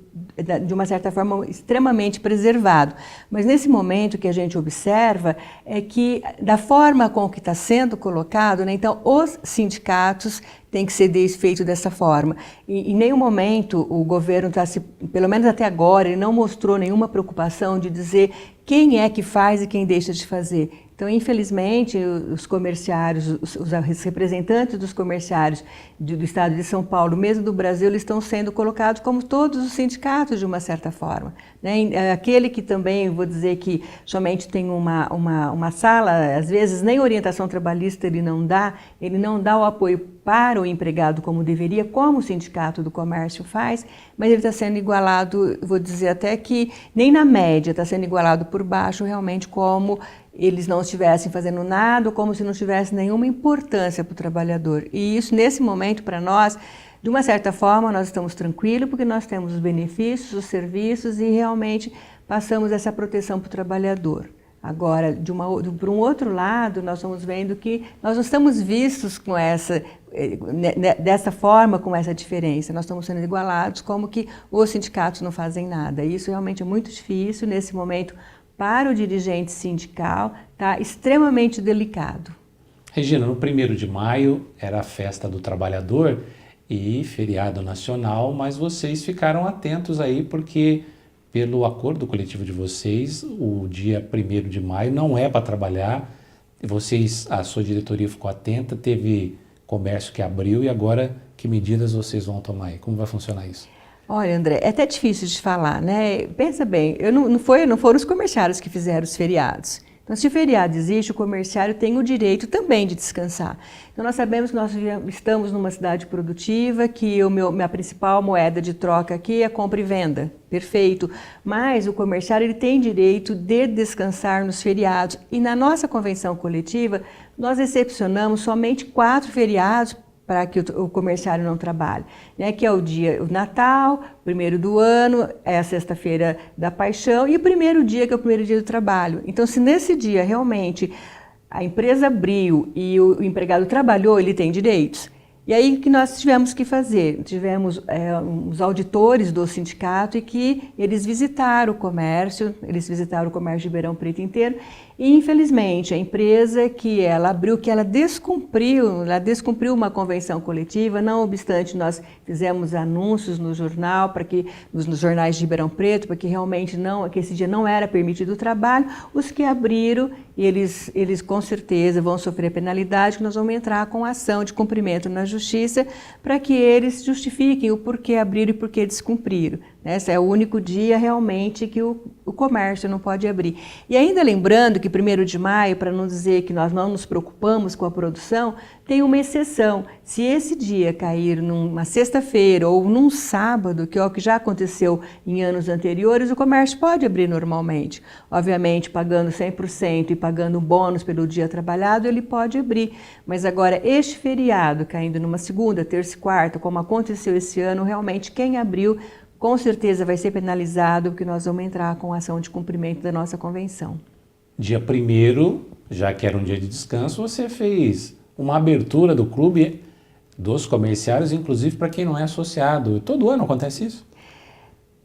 de uma certa forma extremamente preservado. Mas nesse momento que a gente observa é que da forma com que está sendo colocado, né, então os sindicatos têm que ser desfeitos dessa forma. E em nenhum momento o governo está pelo menos até agora, ele não mostrou nenhuma preocupação de dizer quem é que faz e quem deixa de fazer. Então, infelizmente, os comerciários, os representantes dos comerciários do estado de São Paulo, mesmo do Brasil, eles estão sendo colocados como todos os sindicatos, de uma certa forma, né? Aquele que também, vou dizer que somente tem uma sala, às vezes nem orientação trabalhista ele não dá o apoio para o empregado como deveria, como o Sindicato do Comércio faz, mas ele está sendo igualado, vou dizer até que nem na média, está sendo igualado por baixo, realmente como eles não estivessem fazendo nada, ou como se não tivesse nenhuma importância para o trabalhador. E isso, nesse momento, para nós, de uma certa forma, nós estamos tranquilos, porque nós temos os benefícios, os serviços e realmente passamos essa proteção para o trabalhador. Agora, por um outro lado, nós estamos vendo que nós não estamos vistos com dessa forma, com essa diferença. Nós estamos sendo igualados, como que os sindicatos não fazem nada. Isso realmente é muito difícil nesse momento. Para o dirigente sindical, está extremamente delicado. Regina, no 1º de maio era a festa do trabalhador e feriado nacional, mas vocês ficaram atentos aí porque, pelo acordo coletivo de vocês, o dia 1º de maio não é para trabalhar. A sua diretoria ficou atenta, teve comércio que abriu e agora que medidas vocês vão tomar aí? Como vai funcionar isso? Olha, André, é até difícil de falar, né? Pensa bem, não foram os comerciários que fizeram os feriados. Então, se o feriado existe, o comerciário tem o direito também de descansar. Então, nós sabemos que nós estamos numa cidade produtiva, que minha principal moeda de troca aqui é compra e venda. Perfeito. Mas o comerciário ele tem direito de descansar nos feriados. E na nossa convenção coletiva, nós excepcionamos somente 4 feriados para que o comerciário não trabalhe, né? Que é o Natal, o 1º do ano, é a Sexta-feira da Paixão e o 1º dia, que é o 1º dia do trabalho. Então, se nesse dia realmente a empresa abriu e o empregado trabalhou, ele tem direitos. E aí, o que nós tivemos que fazer? Tivemos os auditores do sindicato e que eles visitaram o comércio de Ribeirão Preto inteiro e, infelizmente, a empresa que ela abriu, que ela descumpriu uma convenção coletiva, não obstante nós fizemos anúncios no jornal, nos jornais de Ribeirão Preto, para que realmente que esse dia não era permitido o trabalho, os que abriram, eles com certeza vão sofrer penalidade, que nós vamos entrar com ação de cumprimento na Justiça para que eles justifiquem o porquê abriram e porquê descumpriram. Esse é o único dia realmente que o comércio não pode abrir. E ainda lembrando que 1º de maio, para não dizer que nós não nos preocupamos com a produção, tem uma exceção. Se esse dia cair numa sexta-feira ou num sábado, que é o que já aconteceu em anos anteriores, o comércio pode abrir normalmente. Obviamente, pagando 100% e pagando um bônus pelo dia trabalhado, ele pode abrir. Mas agora, este feriado caindo numa segunda, terça e quarta, como aconteceu esse ano, realmente quem abriu com certeza vai ser penalizado, porque nós vamos entrar com ação de cumprimento da nossa convenção. Dia 1º, já que era um dia de descanso, você fez uma abertura do clube dos comerciários, inclusive para quem não é associado. Todo ano acontece isso?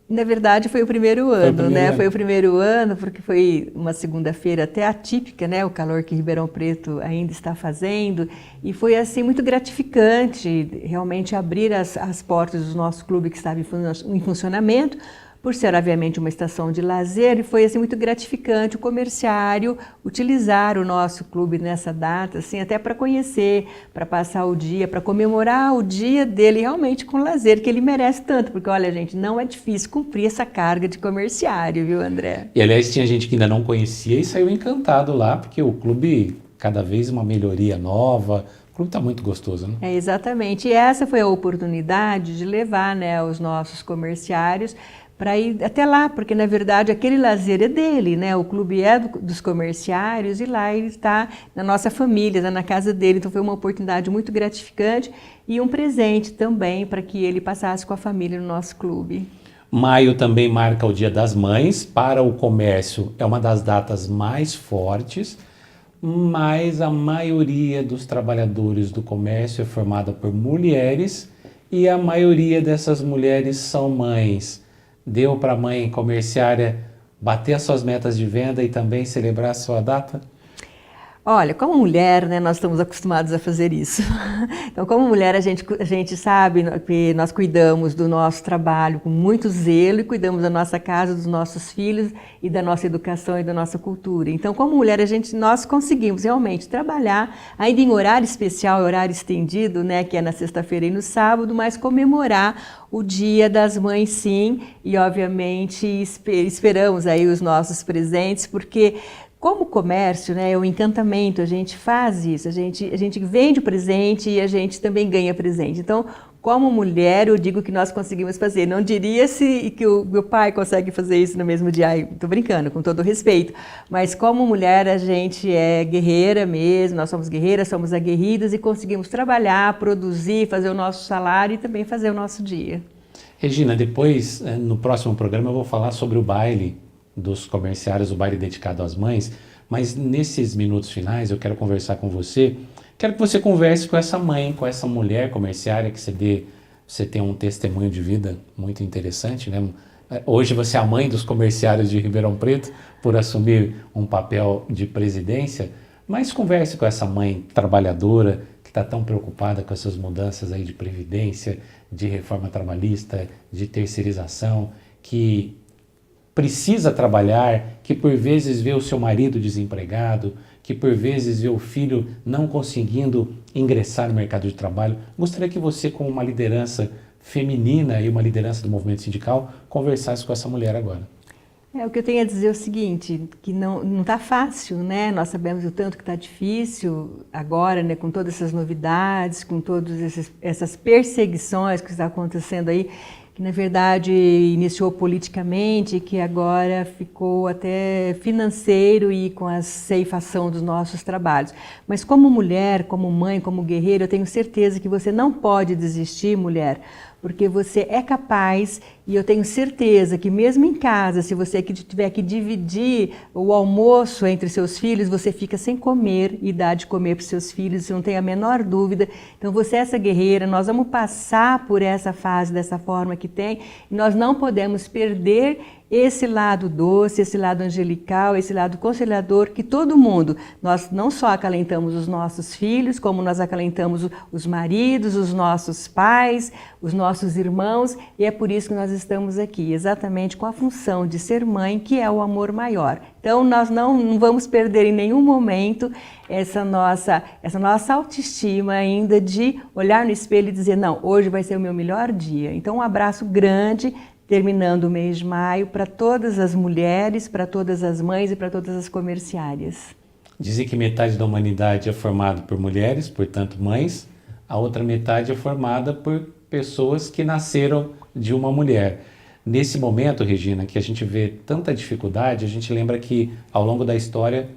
Na verdade, foi o primeiro ano, né? Foi o primeiro ano, porque foi uma segunda-feira até atípica, né? O calor que Ribeirão Preto ainda está fazendo. E foi, assim, muito gratificante realmente abrir as portas do nosso clube que estava em funcionamento, por ser, obviamente, uma estação de lazer, e foi assim, muito gratificante o comerciário utilizar o nosso clube nessa data, assim, até para conhecer, para passar o dia, para comemorar o dia dele realmente com lazer, que ele merece tanto, porque, olha, gente, não é difícil cumprir essa carga de comerciário, viu, André? E, aliás, tinha gente que ainda não conhecia e saiu encantado lá, porque o clube, cada vez uma melhoria nova. O clube está muito gostoso, né? Exatamente. E essa foi a oportunidade de levar, né, os nossos comerciários para ir até lá, porque na verdade aquele lazer é dele, né? O clube é dos comerciários e lá ele está na nossa família, está na casa dele, então foi uma oportunidade muito gratificante e um presente também para que ele passasse com a família no nosso clube. Maio também marca o Dia das Mães, para o comércio é uma das datas mais fortes, mas a maioria dos trabalhadores do comércio é formada por mulheres e a maioria dessas mulheres são mães. Deu para a mãe comerciária bater as suas metas de venda e também celebrar a sua data? Olha, como mulher, né, nós estamos acostumados a fazer isso. Então, como mulher, a gente sabe que nós cuidamos do nosso trabalho com muito zelo e cuidamos da nossa casa, dos nossos filhos e da nossa educação e da nossa cultura. Então, como mulher, nós conseguimos realmente trabalhar, ainda em horário especial, horário estendido, né, que é na sexta-feira e no sábado, mas comemorar o Dia das Mães, sim, e obviamente esperamos aí os nossos presentes, porque como comércio, né, é um encantamento, a gente faz isso, a gente vende o presente e a gente também ganha presente. Então, como mulher, eu digo que nós conseguimos fazer. Não diria que o meu pai consegue fazer isso no mesmo dia. Estou brincando, com todo respeito. Mas como mulher, a gente é guerreira mesmo, nós somos guerreiras, somos aguerridas e conseguimos trabalhar, produzir, fazer o nosso salário e também fazer o nosso dia. Regina, depois, no próximo programa, eu vou falar sobre o baile dos comerciários, o baile dedicado às mães, mas nesses minutos finais eu quero conversar com você, quero que você converse com essa mãe, com essa mulher comerciária, que você tem um testemunho de vida muito interessante, né? Hoje você é a mãe dos comerciários de Ribeirão Preto, por assumir um papel de presidência, mas converse com essa mãe trabalhadora, que está tão preocupada com essas mudanças aí de previdência, de reforma trabalhista, de terceirização, que precisa trabalhar, que por vezes vê o seu marido desempregado, que por vezes vê o filho não conseguindo ingressar no mercado de trabalho. Gostaria que você, como uma liderança feminina e uma liderança do movimento sindical, conversasse com essa mulher agora. O que eu tenho a dizer é o seguinte, que não está fácil, né? Nós sabemos o tanto que está difícil agora, né? Com todas essas novidades, com todas essas perseguições que está acontecendo aí, que na verdade iniciou politicamente, que agora ficou até financeiro e com a ceifação dos nossos trabalhos. Mas como mulher, como mãe, como guerreira, eu tenho certeza que você não pode desistir, mulher, porque você é capaz e eu tenho certeza que mesmo em casa, se você tiver que dividir o almoço entre seus filhos, você fica sem comer e dá de comer para os seus filhos, você não tem a menor dúvida. Então você é essa guerreira, nós vamos passar por essa fase dessa forma que tem e nós não podemos perder esse lado doce, esse lado angelical, esse lado conciliador que todo mundo, nós não só acalentamos os nossos filhos, como nós acalentamos os maridos, os nossos pais, os nossos irmãos, e é por isso que nós estamos aqui, exatamente com a função de ser mãe, que é o amor maior. Então nós não vamos perder em nenhum momento essa nossa autoestima ainda de olhar no espelho e dizer, não, hoje vai ser o meu melhor dia. Então um abraço grande, terminando o mês de maio, para todas as mulheres, para todas as mães e para todas as comerciárias. Dizem que metade da humanidade é formada por mulheres, portanto mães, a outra metade é formada por pessoas que nasceram de uma mulher. Nesse momento, Regina, que a gente vê tanta dificuldade, a gente lembra que ao longo da história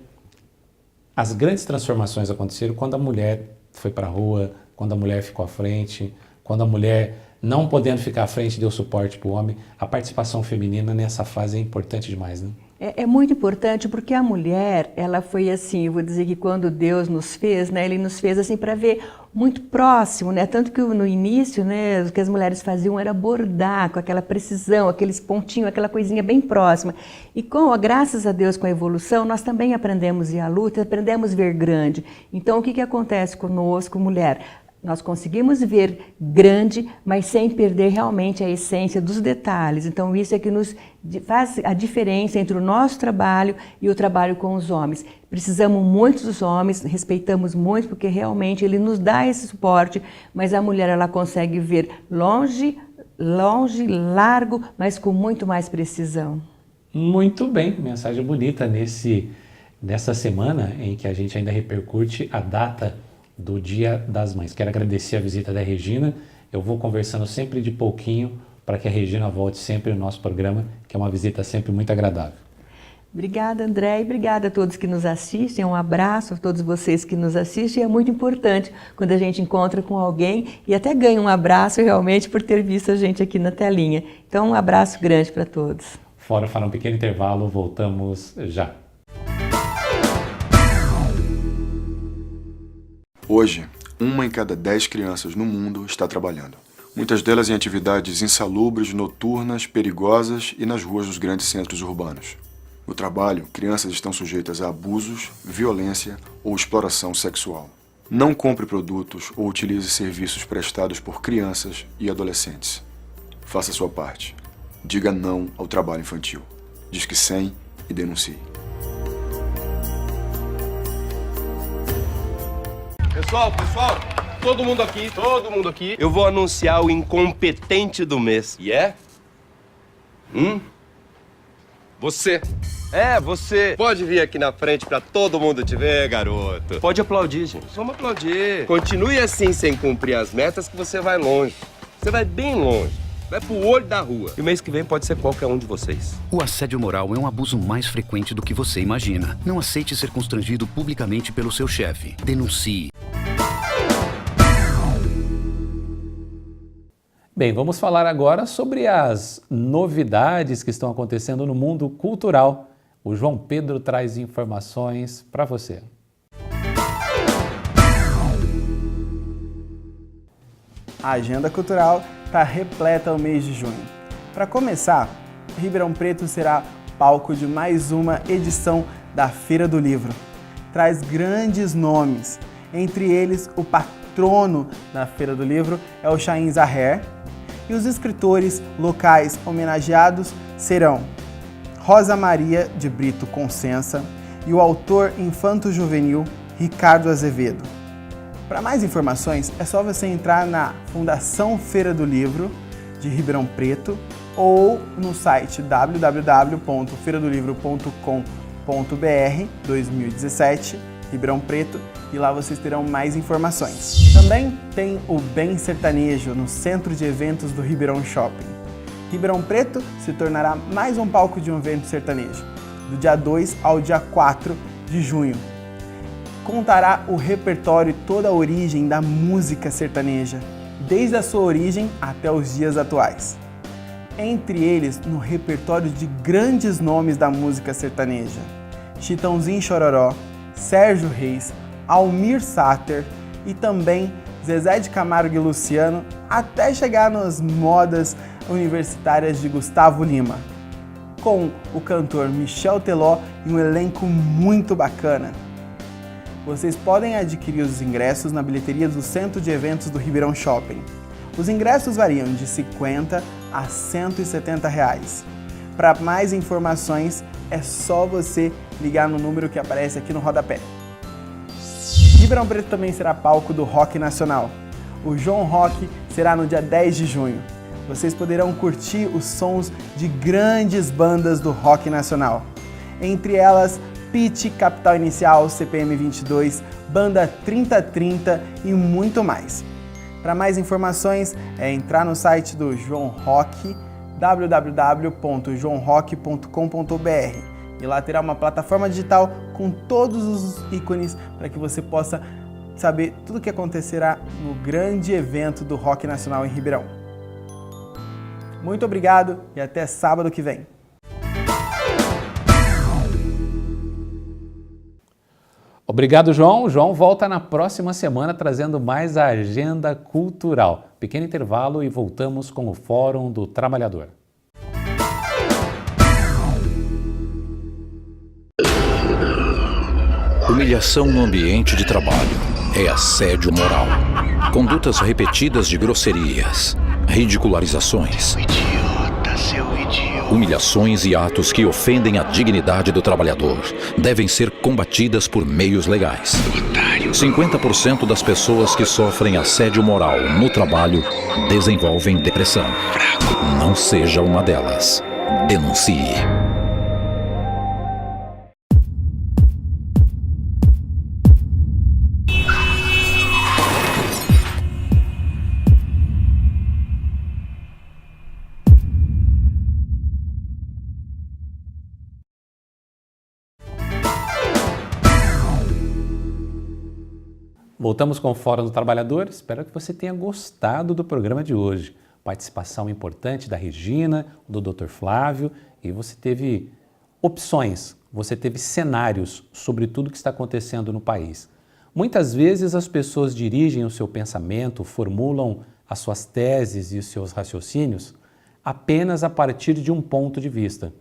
as grandes transformações aconteceram quando a mulher foi para a rua, quando a mulher ficou à frente, quando a mulher, não podendo ficar à frente, deu suporte para o homem. A participação feminina nessa fase é importante demais, né? É muito importante porque a mulher, ela foi assim, eu vou dizer que quando Deus nos fez, né, Ele nos fez assim para ver muito próximo, né? Tanto que no início, né, o que as mulheres faziam era bordar com aquela precisão, aqueles pontinhos, aquela coisinha bem próxima. E graças a Deus, com a evolução, nós também aprendemos a ir à luta, aprendemos a ver grande. Então, o que acontece conosco, mulher? Nós conseguimos ver grande, mas sem perder realmente a essência dos detalhes. Então isso é que nos faz a diferença entre o nosso trabalho e o trabalho com os homens. Precisamos muito dos homens, respeitamos muito, porque realmente ele nos dá esse suporte, mas a mulher ela consegue ver longe, largo, mas com muito mais precisão. Muito bem, mensagem bonita nessa semana em que a gente ainda repercute a data do Dia das Mães. Quero agradecer a visita da Regina. Eu vou conversando sempre de pouquinho para que a Regina volte sempre no nosso programa, que é uma visita sempre muito agradável. Obrigada, André, e obrigada a todos que nos assistem. Um abraço a todos vocês que nos assistem. É muito importante quando a gente encontra com alguém e até ganha um abraço realmente por ter visto a gente aqui na telinha. Então, um abraço grande para todos. Fora para um pequeno intervalo, voltamos já. Hoje, 1 em cada 10 crianças no mundo está trabalhando. Muitas delas em atividades insalubres, noturnas, perigosas e nas ruas dos grandes centros urbanos. No trabalho, crianças estão sujeitas a abusos, violência ou exploração sexual. Não compre produtos ou utilize serviços prestados por crianças e adolescentes. Faça a sua parte. Diga não ao trabalho infantil. Disque 100 e denuncie. Pessoal, todo mundo aqui. Eu vou anunciar o incompetente do mês. E é? Você. Você. Pode vir aqui na frente pra todo mundo te ver, garoto. Pode aplaudir, gente. Vamos aplaudir. Continue assim, sem cumprir as metas, que você vai longe. Você vai bem longe. Vai pro olho da rua. E o mês que vem pode ser qualquer um de vocês. O assédio moral é um abuso mais frequente do que você imagina. Não aceite ser constrangido publicamente pelo seu chefe. Denuncie. Bem, vamos falar agora sobre as novidades que estão acontecendo no mundo cultural. O João Pedro traz informações para você. A agenda cultural está repleta ao mês de junho. Para começar, Ribeirão Preto será palco de mais uma edição da Feira do Livro. Traz grandes nomes, entre eles o patrono da Feira do Livro é o Chaim Zaher, e os escritores locais homenageados serão Rosa Maria de Brito Consensa e o autor infanto-juvenil Ricardo Azevedo. Para mais informações, é só você entrar na Fundação Feira do Livro de Ribeirão Preto ou no site www.feiradolivro.com.br 2017 Ribeirão Preto, e lá vocês terão mais informações. Também tem o Bem Sertanejo no Centro de Eventos do Ribeirão Shopping. Ribeirão Preto se tornará mais um palco de um evento sertanejo, do dia 2 ao dia 4 de junho. Contará o repertório e toda a origem da música sertaneja, desde a sua origem até os dias atuais. Entre eles, no repertório de grandes nomes da música sertaneja, Chitãozinho Chororó, Sérgio Reis, Almir Sater e também Zezé de Camargo e Luciano, até chegar nas modas universitárias de Gustavo Lima. com o cantor Michel Teló e um elenco muito bacana. Vocês podem adquirir os ingressos na bilheteria do Centro de Eventos do Ribeirão Shopping. Os ingressos variam de R$ 50 a R$ 170. Para mais informações, é só você ligar no número que aparece aqui no rodapé. Ribeirão Preto também será palco do Rock Nacional. O João Rock será no dia 10 de junho. Vocês poderão curtir os sons de grandes bandas do rock nacional. Entre elas, Pitty, Capital Inicial, CPM 22, Banda 3030 e muito mais. Para mais informações, é entrar no site do João Rock, www.joaorock.com.br, e lá terá uma plataforma digital com todos os ícones para que você possa saber tudo o que acontecerá no grande evento do Rock Nacional em Ribeirão. Muito obrigado e até sábado que vem. Obrigado, João. João volta na próxima semana trazendo mais a agenda cultural. Pequeno intervalo e voltamos com o Fórum do Trabalhador. Humilhação no ambiente de trabalho é assédio moral. Condutas repetidas de grosserias, ridicularizações, humilhações e atos que ofendem a dignidade do trabalhador devem ser combatidas por meios legais. 50% das pessoas que sofrem assédio moral no trabalho desenvolvem depressão. Não seja uma delas. Denuncie. Voltamos com o Fórum do Trabalhador. Espero que você tenha gostado do programa de hoje. Participação importante da Regina, do Dr. Flávio, e você teve opções, você teve cenários sobre tudo que está acontecendo no país. Muitas vezes as pessoas dirigem o seu pensamento, formulam as suas teses e os seus raciocínios apenas a partir de um ponto de vista.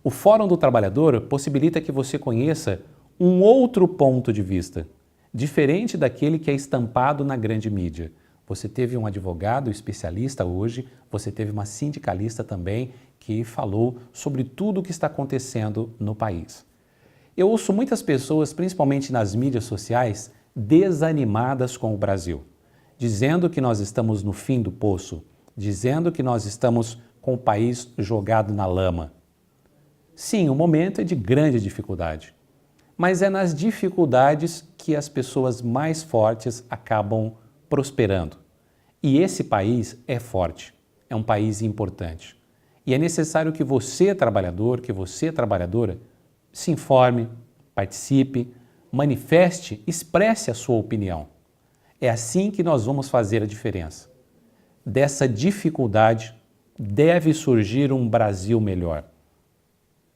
O Fórum do Trabalhador possibilita que você conheça um outro ponto de vista, diferente daquele que é estampado na grande mídia. Você teve um advogado especialista hoje, você teve uma sindicalista também que falou sobre tudo o que está acontecendo no país. Eu ouço muitas pessoas, principalmente nas mídias sociais, desanimadas com o Brasil, dizendo que nós estamos no fim do poço, dizendo que nós estamos com o país jogado na lama. Sim, o momento é de grande dificuldade. Mas é nas dificuldades que as pessoas mais fortes acabam prosperando. E esse país é forte, é um país importante. E é necessário que você, trabalhador, que você, trabalhadora, se informe, participe, manifeste, expresse a sua opinião. É assim que nós vamos fazer a diferença. Dessa dificuldade deve surgir um Brasil melhor.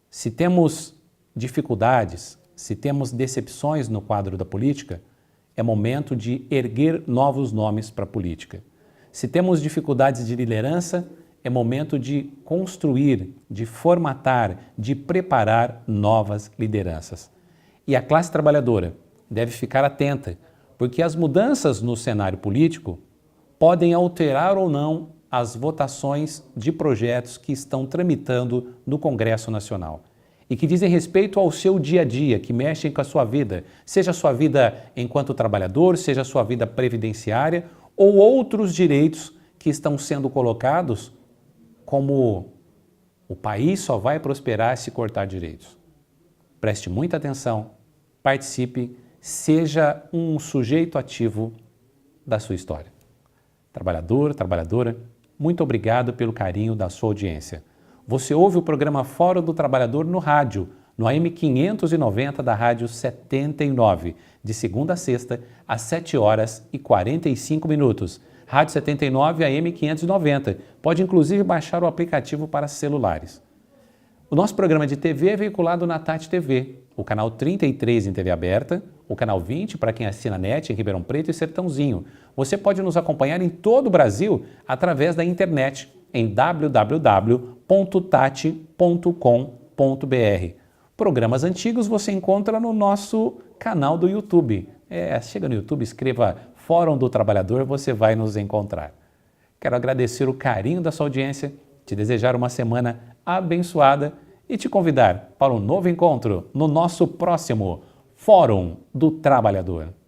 Se temos dificuldades, se temos decepções no quadro da política, é momento de erguer novos nomes para a política. Se temos dificuldades de liderança, é momento de construir, de formatar, de preparar novas lideranças. E a classe trabalhadora deve ficar atenta, porque as mudanças no cenário político podem alterar ou não as votações de projetos que estão tramitando no Congresso Nacional e que dizem respeito ao seu dia a dia, que mexem com a sua vida, seja a sua vida enquanto trabalhador, seja a sua vida previdenciária ou outros direitos que estão sendo colocados como o país só vai prosperar se cortar direitos. Preste muita atenção, participe, seja um sujeito ativo da sua história. Trabalhador, trabalhadora, muito obrigado pelo carinho da sua audiência. Você ouve o programa Fórum do Trabalhador no rádio, no AM 590 da Rádio 79, de segunda a sexta, às 7h45. Rádio 79 AM 590. Pode inclusive baixar o aplicativo para celulares. O nosso programa de TV é veiculado na Tati TV, o canal 33 em TV aberta, o canal 20 para quem assina NET em Ribeirão Preto e Sertãozinho. Você pode nos acompanhar em todo o Brasil através da internet, em www.tati.com.br. Programas antigos você encontra no nosso canal do YouTube. Chega no YouTube, escreva Fórum do Trabalhador, você vai nos encontrar. Quero agradecer o carinho da sua audiência, te desejar uma semana abençoada e te convidar para um novo encontro no nosso próximo Fórum do Trabalhador.